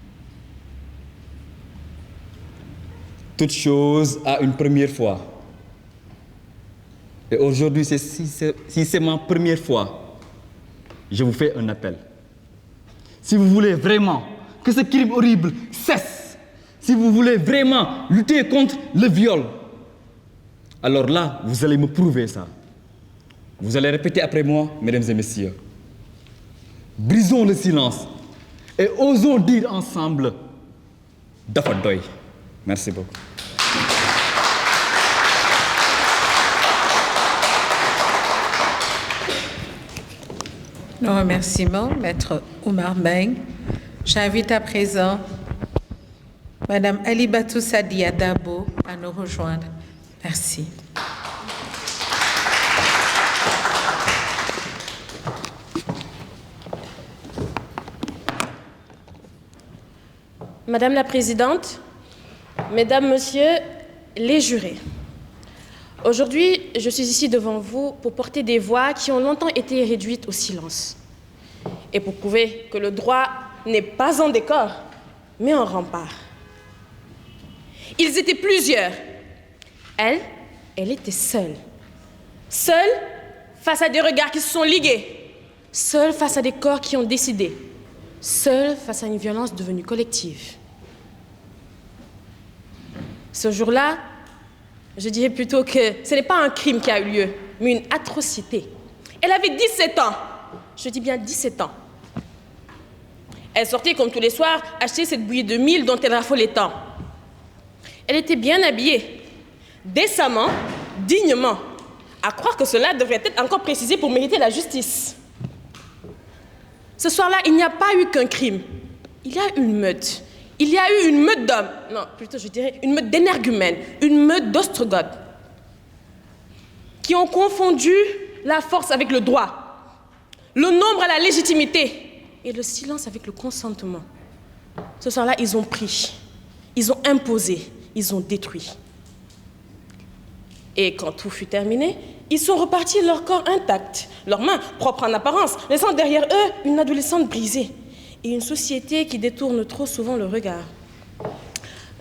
Toute chose a une première fois. Et aujourd'hui, si c'est ma première fois, je vous fais un appel. Si vous voulez vraiment que ce crime horrible cesse, si vous voulez vraiment lutter contre le viol, alors là, vous allez me prouver ça. Vous allez répéter après moi, mesdames et messieurs. Brisons le silence et osons dire ensemble dafa doy. Merci beaucoup. Nos remerciements, Maître Oumar Meng. J'invite à présent Madame Alibatou Sadia Dabo à nous rejoindre. Merci. Madame la Présidente, Mesdames, Messieurs les jurés, aujourd'hui, je suis ici devant vous pour porter des voix qui ont longtemps été réduites au silence et pour prouver que le droit n'est pas en décor, mais en rempart. Ils étaient plusieurs. Elle était seule. Seule face à des regards qui se sont ligués. Seule face à des corps qui ont décidé. Seule face à une violence devenue collective. Ce jour-là, je dirais plutôt que ce n'est pas un crime qui a eu lieu, mais une atrocité. Elle avait 17 ans. Je dis bien 17 ans. Elle sortait comme tous les soirs acheter cette bouillie de mil dont elle raffolait tant. Elle était bien habillée, décemment, dignement. À croire que cela devrait être encore précisé pour mériter la justice. Ce soir-là, il n'y a pas eu qu'un crime. Il y a eu une meute. Il y a eu une meute d'hommes. Non, plutôt je dirais une meute d'énergumènes, une meute d'ostrogoths, qui ont confondu la force avec le droit, le nombre à la légitimité et le silence avec le consentement. Ce soir-là, ils ont pris, ils ont imposé, ils ont détruit. Et quand tout fut terminé, Ils sont repartis leur corps intact, leurs mains propres en apparence, laissant derrière eux une adolescente brisée et une société qui détourne trop souvent le regard.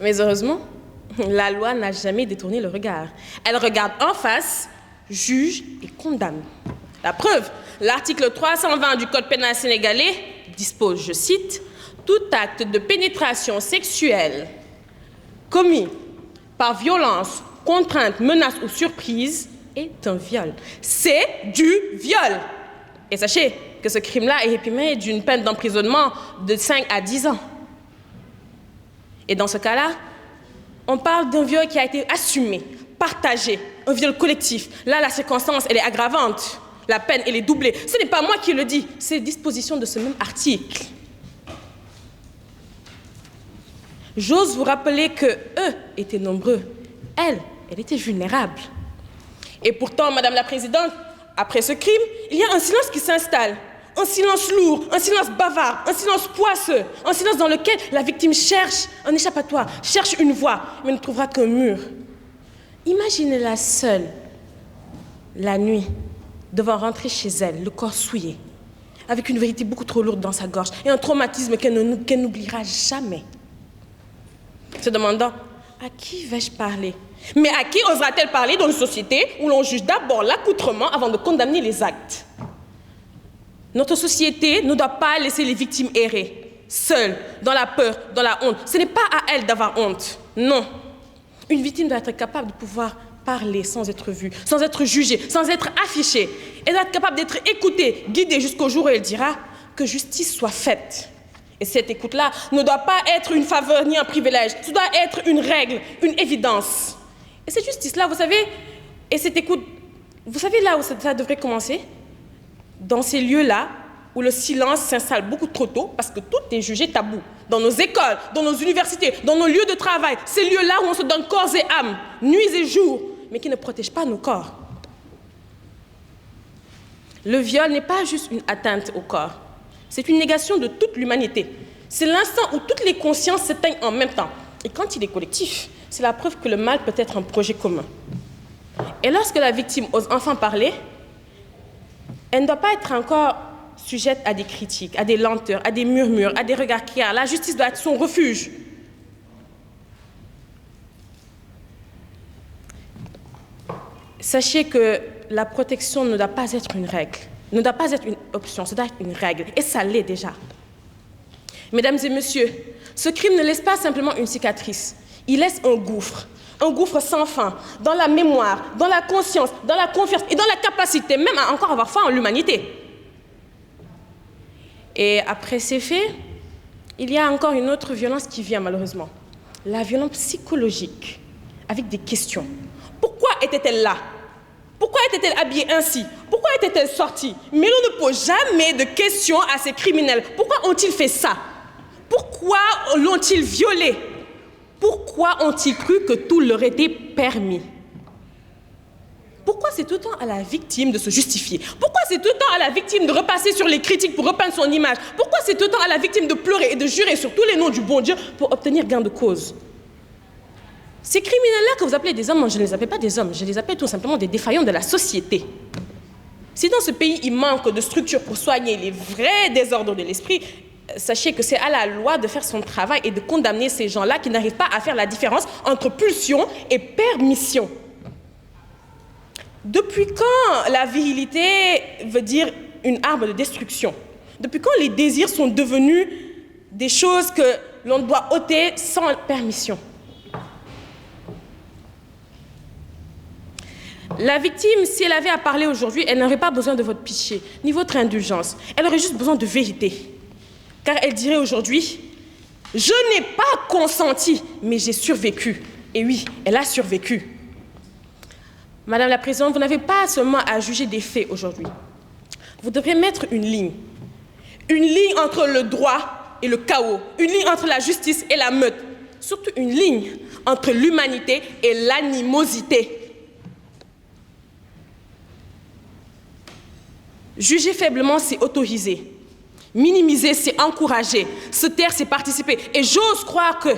Mais heureusement, la loi n'a jamais détourné le regard. Elle regarde en face, juge et condamne. La preuve, l'article 320 du Code pénal sénégalais dispose, je cite, « Tout acte de pénétration sexuelle commis par violence, contrainte, menace ou surprise est un viol. » C'est du viol. Et sachez que ce crime-là est réprimé d'une peine d'emprisonnement de 5 à 10 ans. Et dans ce cas-là, on parle d'un viol qui a été assumé, partagé, un viol collectif. Là, la circonstance, elle est aggravante. La peine, elle est doublée. Ce n'est pas moi qui le dis, c'est disposition de ce même article. J'ose vous rappeler que eux étaient nombreux. Elle était vulnérable. Et pourtant, Madame la Présidente, après ce crime, il y a un silence qui s'installe. Un silence lourd, un silence bavard, un silence poisseux, un silence dans lequel la victime cherche un échappatoire, cherche une voie, mais ne trouvera qu'un mur. Imaginez-la seule, la nuit, devant rentrer chez elle, le corps souillé, avec une vérité beaucoup trop lourde dans sa gorge et un traumatisme qu'elle n'oubliera jamais. Se demandant, à qui vais-je parler? Mais à qui osera-t-elle parler dans une société où l'on juge d'abord l'accoutrement avant de condamner les actes? Notre société ne doit pas laisser les victimes errer, seules, dans la peur, dans la honte. Ce n'est pas à elles d'avoir honte, non. Une victime doit être capable de pouvoir parler sans être vue, sans être jugée, sans être affichée. Elle doit être capable d'être écoutée, guidée jusqu'au jour où elle dira que justice soit faite. Et cette écoute-là ne doit pas être une faveur ni un privilège. Ce doit être une règle, une évidence. Et cette justice-là, vous savez, et cette écoute, vous savez là où ça devrait commencer? Dans ces lieux-là où le silence s'installe beaucoup trop tôt parce que tout est jugé tabou. Dans nos écoles, dans nos universités, dans nos lieux de travail, ces lieux-là où on se donne corps et âme, nuit et jour, mais qui ne protègent pas nos corps. Le viol n'est pas juste une atteinte au corps. C'est une négation de toute l'humanité. C'est l'instant où toutes les consciences s'éteignent en même temps. Et quand il est collectif, c'est la preuve que le mal peut être un projet commun. Et lorsque la victime ose enfin parler, elle ne doit pas être encore sujette à des critiques, à des lenteurs, à des murmures, à des regards criards. La justice doit être son refuge. Sachez que la protection ne doit pas être une règle, ne doit pas être une option, ça doit être une règle. Et ça l'est déjà. Mesdames et messieurs, ce crime ne laisse pas simplement une cicatrice. Il laisse un gouffre sans fin, dans la mémoire, dans la conscience, dans la confiance et dans la capacité même à encore avoir foi en l'humanité. Et après ces faits, il y a encore une autre violence qui vient malheureusement. La violence psychologique, avec des questions. Pourquoi était-elle là? Pourquoi était-elle habillée ainsi? Pourquoi était-elle sortie? Mais l'on ne pose jamais de questions à ces criminels. Pourquoi ont-ils fait ça? Pourquoi l'ont-ils violée? Pourquoi ont-ils cru que tout leur était permis? Pourquoi c'est tout le temps à la victime de se justifier? Pourquoi c'est tout le temps à la victime de repasser sur les critiques pour repeindre son image? Pourquoi c'est tout le temps à la victime de pleurer et de jurer sur tous les noms du bon Dieu pour obtenir gain de cause? Ces criminels-là que vous appelez des hommes, je ne les appelle pas des hommes, je les appelle tout simplement des défaillants de la société. Si dans ce pays, il manque de structures pour soigner les vrais désordres de l'esprit, sachez que c'est à la loi de faire son travail et de condamner ces gens-là qui n'arrivent pas à faire la différence entre pulsion et permission. Depuis quand la virilité veut dire une arme de destruction? Depuis quand les désirs sont devenus des choses que l'on doit ôter sans permission? La victime, si elle avait à parler aujourd'hui, elle n'aurait pas besoin de votre pitié, ni votre indulgence. Elle aurait juste besoin de vérité. Car elle dirait aujourd'hui, je n'ai pas consenti, mais j'ai survécu. Et oui, elle a survécu. Madame la Présidente, vous n'avez pas seulement à juger des faits aujourd'hui. Vous devrez mettre une ligne. Une ligne entre le droit et le chaos. Une ligne entre la justice et la meute. Surtout une ligne entre l'humanité et l'animosité. Juger faiblement, c'est autoriser. Minimiser, c'est encourager. Se taire, c'est participer. Et j'ose croire que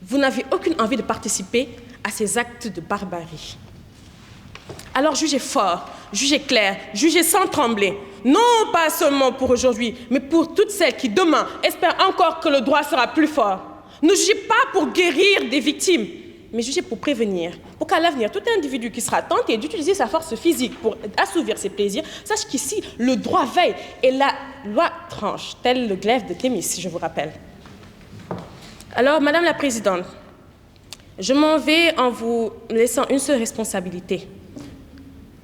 vous n'avez aucune envie de participer à ces actes de barbarie. Alors jugez fort, jugez clair, jugez sans trembler. Non pas seulement pour aujourd'hui, mais pour toutes celles qui demain espèrent encore que le droit sera plus fort. Ne jugez pas pour guérir des victimes, mais jugez pour prévenir, pour qu'à l'avenir, tout individu qui sera tenté d'utiliser sa force physique pour assouvir ses plaisirs, sache qu'ici, le droit veille et la loi tranche, tel le glaive de Thémis, si je vous rappelle. Alors, Madame la Présidente, je m'en vais en vous laissant une seule responsabilité.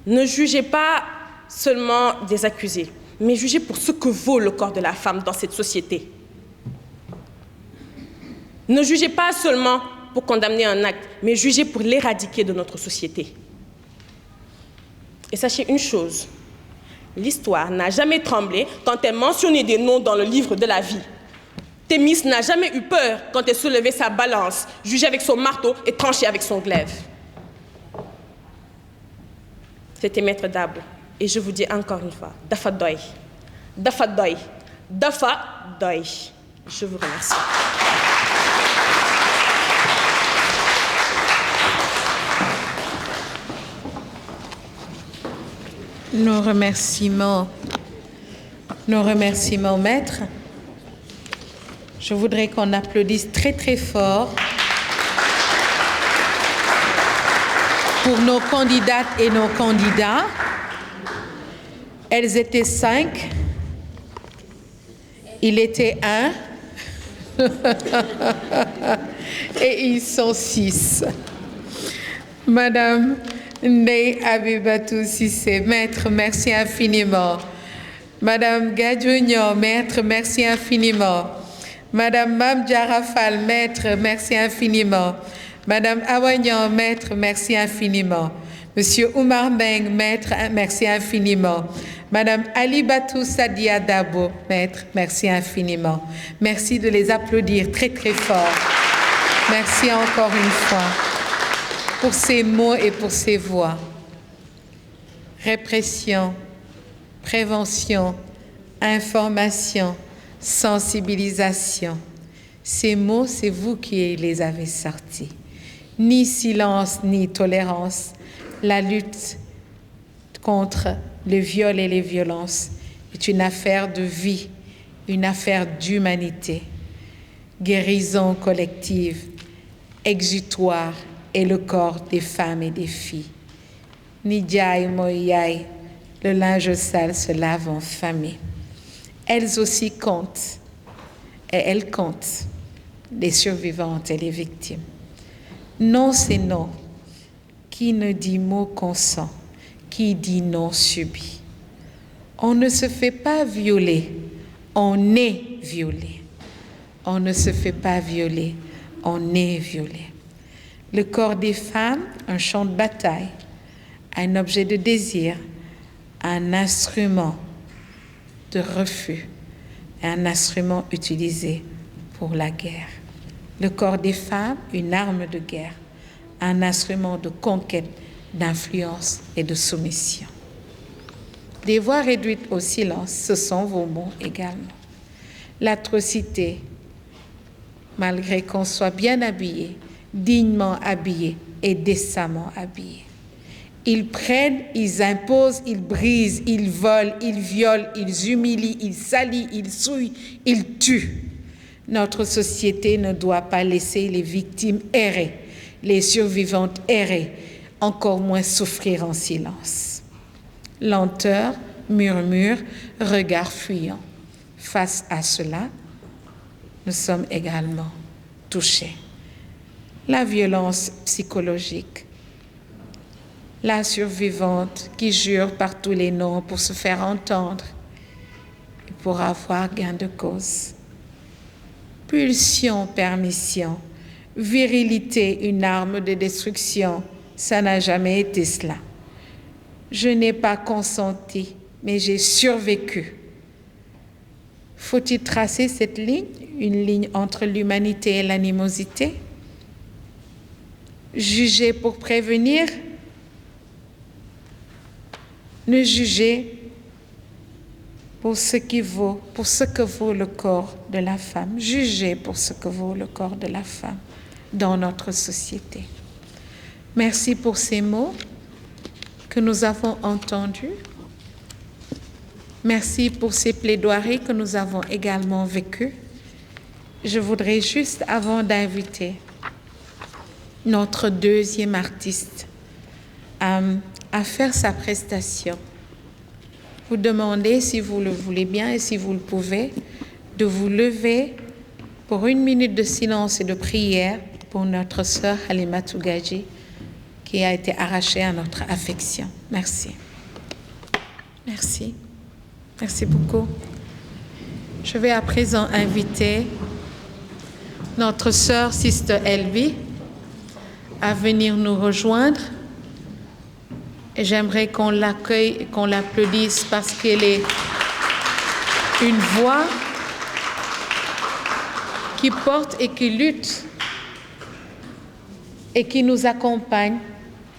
Ne jugez pas seulement des accusés, mais jugez pour ce que vaut le corps de la femme dans cette société. Ne jugez pas seulement pour condamner un acte, mais jugez pour l'éradiquer de notre société. Et sachez une chose, l'histoire n'a jamais tremblé quand elle mentionnait des noms dans le livre de la vie. Thémis n'a jamais eu peur quand elle soulevait sa balance, jugeait avec son marteau et tranchait avec son glaive. C'était Maître Dabo. Et je vous dis encore une fois, dafa doy, dafa doy, dafa doy. Je vous remercie. Nos remerciements, maître. Je voudrais qu'on applaudisse très très fort pour nos candidates et nos candidats. Elles étaient 5, il était 1 et ils sont 6. Madame Ndeye Abibatou Cissé, maître, merci infiniment. Madame Gadjunyo, maître, merci infiniment. Madame Mam Diarafal, maître, merci infiniment. Madame Awagnan, maître, merci infiniment. Monsieur Oumar Meng, maître, merci infiniment. Madame Alibatou Sadia Dabo, maître, merci infiniment. Merci de les applaudir très très fort. Merci encore une fois pour ces mots et pour ces voix. Répression, prévention, information, sensibilisation. Ces mots, c'est vous qui les avez sortis. Ni silence, ni tolérance. La lutte contre le viol et les violences est une affaire de vie, une affaire d'humanité. Guérison collective, exutoire est le corps des femmes et des filles. Nidiaï Moyai, le linge sale se lave en famille. Elles aussi comptent, et elles comptent, les survivantes et les victimes. Non, c'est non. Qui ne dit mot consent, qui dit non subi. On ne se fait pas violer, on est violé. On ne se fait pas violer, on est violé. Le corps des femmes, un champ de bataille, un objet de désir, un instrument de refus, un instrument utilisé pour la guerre. Le corps des femmes, une arme de guerre, un instrument de conquête, d'influence et de soumission. Des voix réduites au silence, ce sont vos mots également. L'atrocité, malgré qu'on soit bien habillé, dignement habillé et décemment habillé. Ils prennent, ils imposent, ils brisent, ils volent, ils violent, ils humilient, ils salissent, ils souillent, ils tuent. Notre société ne doit pas laisser les victimes errer, les survivantes errer, encore moins souffrir en silence. Lenteur, murmure, regard fuyant. Face à cela, nous sommes également touchés. La violence psychologique, la survivante qui jure par tous les noms pour se faire entendre et pour avoir gain de cause. Pulsion, permission, virilité, une arme de destruction, ça n'a jamais été cela. Je n'ai pas consenti, mais j'ai survécu. Faut-il tracer cette ligne, une ligne entre l'humanité et l'animosité? Juger pour prévenir? Ne jugez pour ce qui vaut, pour ce que vaut le corps de la femme. Jugez pour ce que vaut le corps de la femme dans notre société. Merci pour ces mots. que nous avons entendues. Merci pour ces plaidoiries que nous avons également vécues. Je voudrais juste, avant d'inviter notre deuxième artiste à faire sa prestation, vous demander, si vous le voulez bien et si vous le pouvez, de vous lever pour 1 minute de silence et de prière pour notre sœur Halimatou Gadji, qui a été arrachée à notre affection. Merci. Merci. Merci beaucoup. Je vais à présent inviter notre sœur Sister Elvie à venir nous rejoindre. Et j'aimerais qu'on l'accueille et qu'on l'applaudisse parce qu'elle est une voix qui porte et qui lutte et qui nous accompagne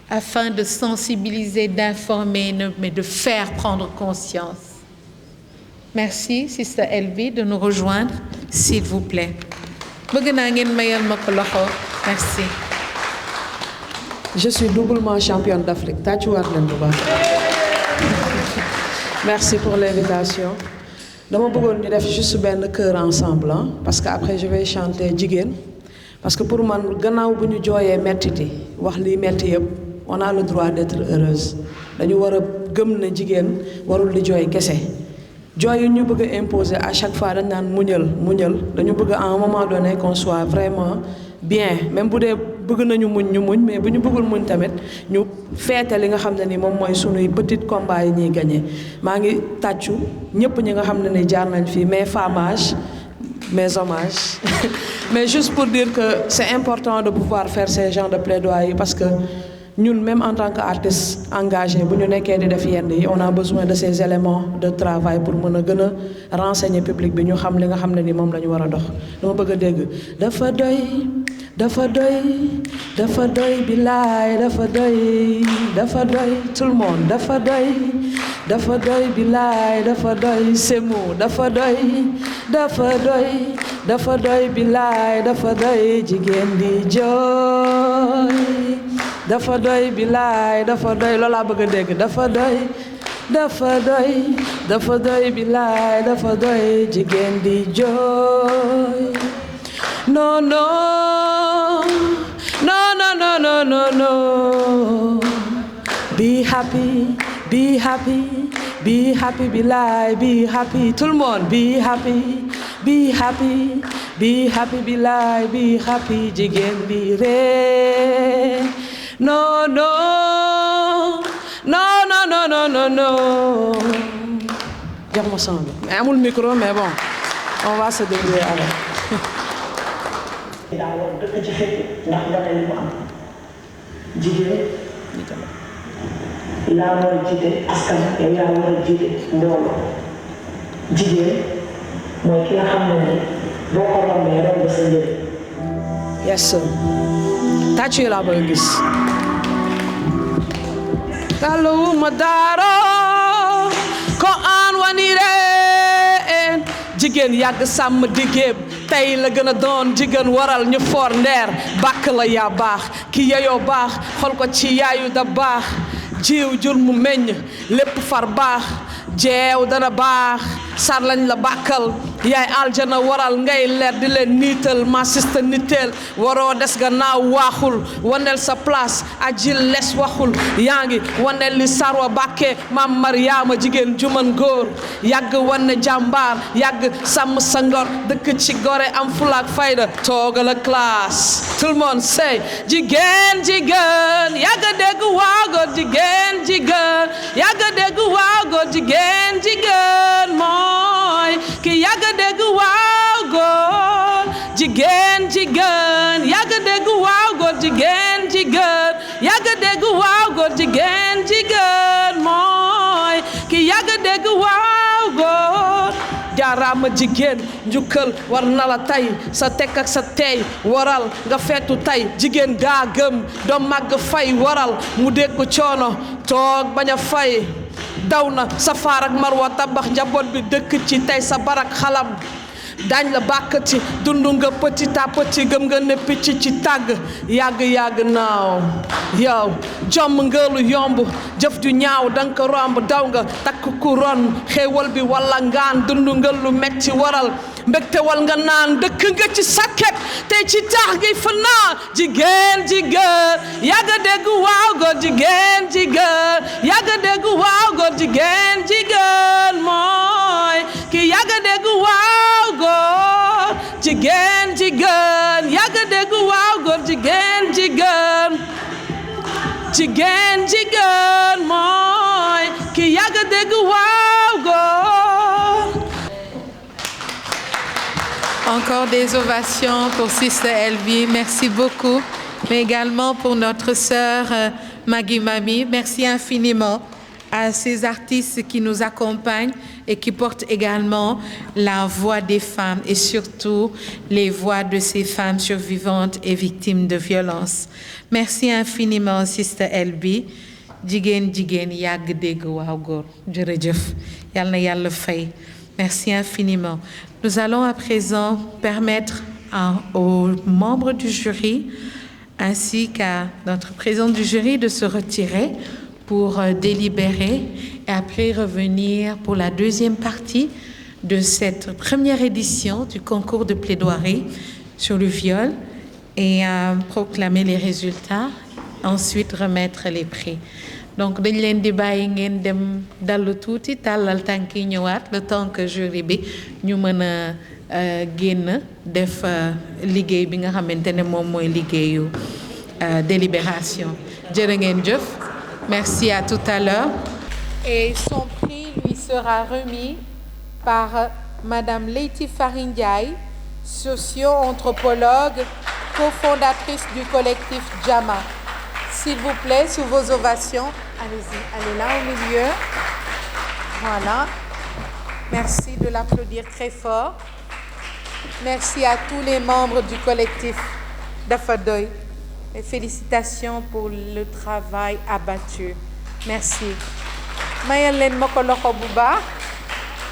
afin de sensibiliser, d'informer, mais de faire prendre conscience. Merci, Sister Elvie, de nous rejoindre, s'il vous plaît. Merci. Je suis doublement championne d'Afrique. Merci pour l'invitation. Je vais faire juste un cœur ensemble, hein, parce qu'après je vais chanter Jigen. Parce que pour moi, on a le droit d'être heureuse. Nous devons joy ñu bëgg imposer à chaque fois dañ naan muñal dañu bëgg à un moment donné qu'on soit vraiment bien même bu dee bëgg nañu muñ ñu muñ mais bu ñu bëggul muñ tamit ñu feete li nga xam ne ni moom mooy sunuy petit combat yi ñuy gagné maa ngi tàccu ñëpp ñi nga xam ne ni jaar nañ fii mes femmages mes hommages mais juste pour dire que c'est important de pouvoir faire ces genres de plaidoyer parce que nous, même en tant qu'artistes engagés, on a besoin de ces éléments de travail pour renseigner le public. Nous savons ce que nous devons faire. Tout le monde, c'est mot, dafa doy bilaay dafa doy lola bëgg a dégg dafa doy bilaay dafa doy jigéen di jooy non be happy bilaay be happy tout le monde be happy bilaay be happy jigéen di ree No. Dis-moi ça. Mais le micro, mais bon, on va se débrouiller avec. Yes, sir. Tàccu la bëgg gis Kalu madaro ko an wanire jigéen yàgg sàmm digéeb tey la gën a doon jigéen waral ñu for ndeer bàkk la yaa baax ki yeyoo baax xol ko ci yaayu da baax jiw jur mu meññ lépp far baax jeew dana baax sar lañ la bàkkal yaay aljana waral ngay leer di leen niital ma sista nitteel waroo des gannaaw waaxul waneel sa place ajil les waxul yaa ngi waneel li sarwa bàkkee maam Mariama jigéen juman góor yàgg wane jàmbaar yàgg sàmm sa ngor dëkk ci gore am fulaak fayda toogal a classe tout le monde say jigéen yàgg dégg waaw góor jigéen yàgg dégg waaw góor jigéen mooy ki yàgg dégg waaw góor jigéen yàgg dégg waaw góor jigéen yàgg dégg waaw góor jigéen mooy ki yàgg dégg waaw góor jaaraama jigéen njukkal war na la tey sa tekk ak sa tey waral nga feetu tey jigéen gaa gëm doom màgg fay waral mu dégg coono toog bañ a fay daw na safaar ak marwa tabax njaboot bi dëkk ci tey sa barak xalam dañ la bàkkati dundu nga petit à petit gëm nga ne picc ci tàgg yàgg naaw yow jomm nga lu yomb jëf ju ñaaw danga ko romb daw nga takk ku ron xéewal bi walla ngaan dundu nga lu metti waral mbégte wal nga naan dëkk nga ci sakket tey ci taax gi fanaan jigéen yàgg dégg waaw góor jigéen yàgg dégg waaw góor jigéen mooy ki yàgg dégg waaw góor jigéen yàgg dégg waaw góor jigéen mooy ki yàgg dégg waaw góor. Encore des ovations pour Sister Elvie. Merci beaucoup. Mais également pour notre sœur Maggie Mami. Merci infiniment à ces artistes qui nous accompagnent et qui portent également la voix des femmes et surtout les voix de ces femmes survivantes et victimes de violences. Merci infiniment, Sister Elvie. Jigéen yàgg dégg waaw góor jërëjëf yal na yàlla fay. Merci infiniment. Nous allons à présent permettre aux membres du jury ainsi qu'à notre président du jury de se retirer pour délibérer et après revenir pour la deuxième partie de cette première édition du concours de plaidoirie sur le viol et proclamer les résultats, ensuite remettre les prix. Donc dañ leen di bàyyi ngeen dem dallu tuuti tàllal tànk yi ñëwaat le temps que jury bi ñu mën a génn def liggéey bi nga xamante ne moom mooy liggéeyu délibération. Jërë ngeen jëf. Merci à tout à l'heure. Et son prix lui sera remis par Madame Leyti Fary Ndiaye, socio-anthropologue, cofondatrice du collectif Jama. S'il vous plaît, sous vos ovations, allez-y, allez là au milieu. Voilà. Merci de l'applaudir très fort. Merci à tous les membres du collectif Dafadoy. Et félicitations pour le travail abattu. Merci. Mayal leen ma ko loxo bu baax.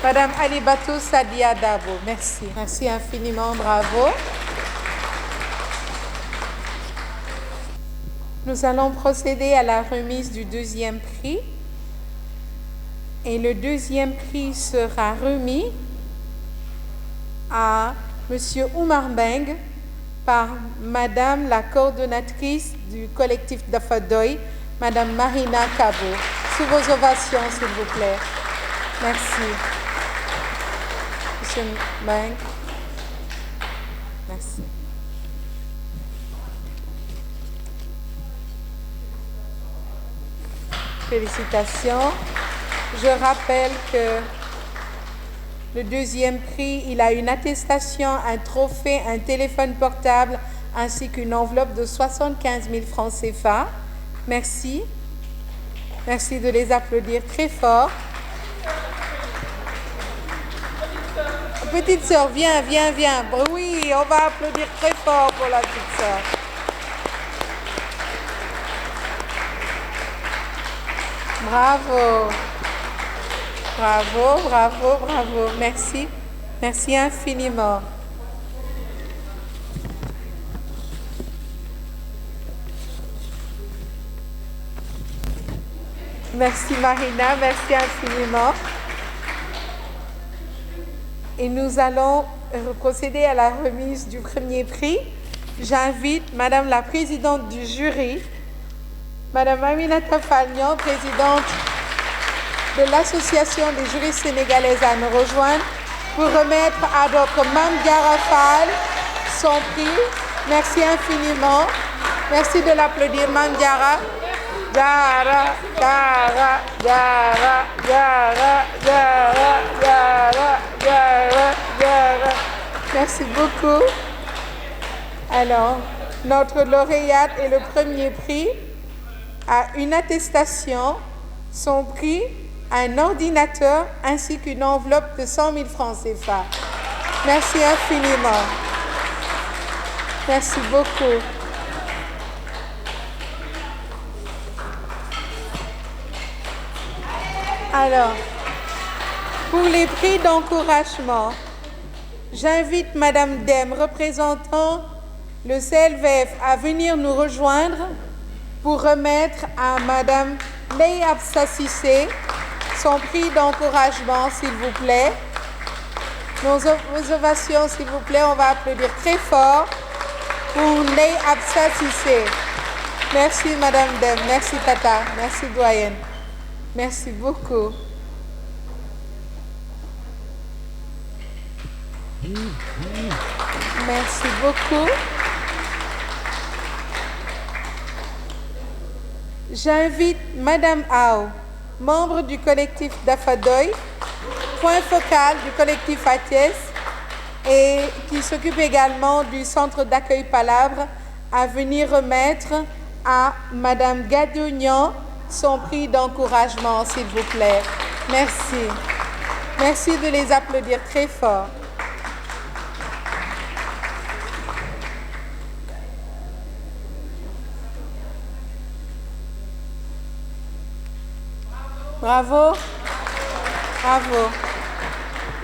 Madame Alibatou Sadia Dabo. Merci. Merci infiniment. Bravo. Nous allons procéder à la remise du deuxième prix. Et le deuxième prix sera remis à Monsieur Oumar Beng par Madame la coordonnatrice du collectif Dafadoy, Madame Marina Kabo. Sous vos ovations, s'il vous plaît. Merci. Monsieur Beng. Merci. Félicitations. Je rappelle que le deuxième prix, il a une attestation, un trophée, un téléphone portable, ainsi qu'une enveloppe de 75 000 francs CFA. Merci. Merci de les applaudir très fort. Petite sœur, viens. Oui, on va applaudir très fort pour la petite sœur. Bravo. Merci. Merci infiniment. Merci Marina, merci infiniment. Et nous allons procéder à la remise du premier prix. J'invite Madame la présidente du jury, Madame Aminata Falnian, présidente de l'Association des juristes sénégalaises, à nous rejoindre pour remettre à Dr Mame Diarra Fall son prix. Merci infiniment. Merci de l'applaudir, Mame Diarra. Merci beaucoup. Alors, notre lauréate et le premier prix a une attestation, son prix, un ordinateur ainsi qu'une enveloppe de 100 000 francs CFA. Merci infiniment. Merci beaucoup. Alors, pour les prix d'encouragement, J'invite Madame Dem, représentant le CLVF, à venir nous rejoindre pour remettre à Madame Leye Absa Cissé son prix d'encouragement, s'il vous plaît. Nos ovations, s'il vous plaît, on va applaudir très fort pour Leye Absa Cissé. Merci Madame Dem, merci Tata, merci doyenne. Merci beaucoup. Merci beaucoup. J'invite Madame Ao, membre du collectif d'Afadoy, point focal du collectif Aties et qui s'occupe également du centre d'accueil Palabre, à venir remettre à Madame Gadognan son prix d'encouragement, s'il vous plaît. Merci. Merci de les applaudir très fort. Bravo. Bravo.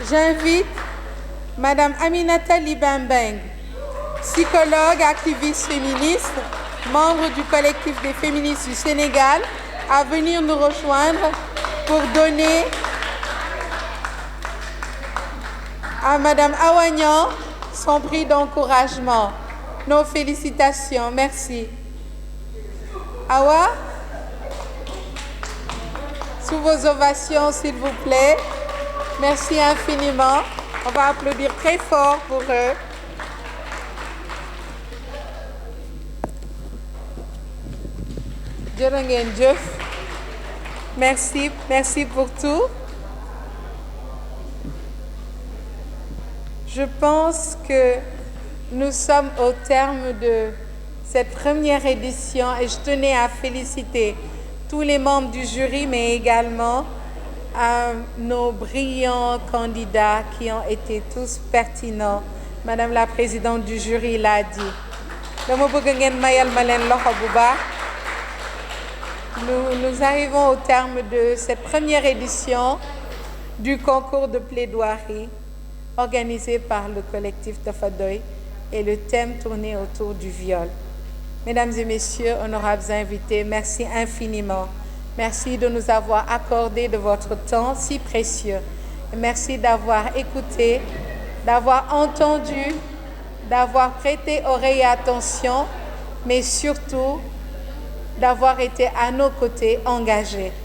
J'invite Madame Aminata Libembeng, psychologue, activiste féministe, membre du collectif des féministes du Sénégal, à venir nous rejoindre pour donner à Madame Awagnan son prix d'encouragement. Nos félicitations. Merci. Awa, sous vos ovations, s'il vous plaît. Merci infiniment. On va applaudir très fort pour eux. Merci, merci pour tout. Je pense que nous sommes au terme de cette première édition et je tenais à féliciter tous les membres du jury, mais également à nos brillants candidats qui ont été tous pertinents. Madame la présidente du jury l'a dit. Nous arrivons au terme de cette première édition du concours de plaidoirie organisé par le collectif d'Afadoy et le thème tourné autour du viol. Mesdames et messieurs, honorables invités, merci infiniment. Merci de nous avoir accordé de votre temps si précieux. Et merci d'avoir écouté, d'avoir entendu, d'avoir prêté oreille et attention, mais surtout d'avoir été à nos côtés engagés.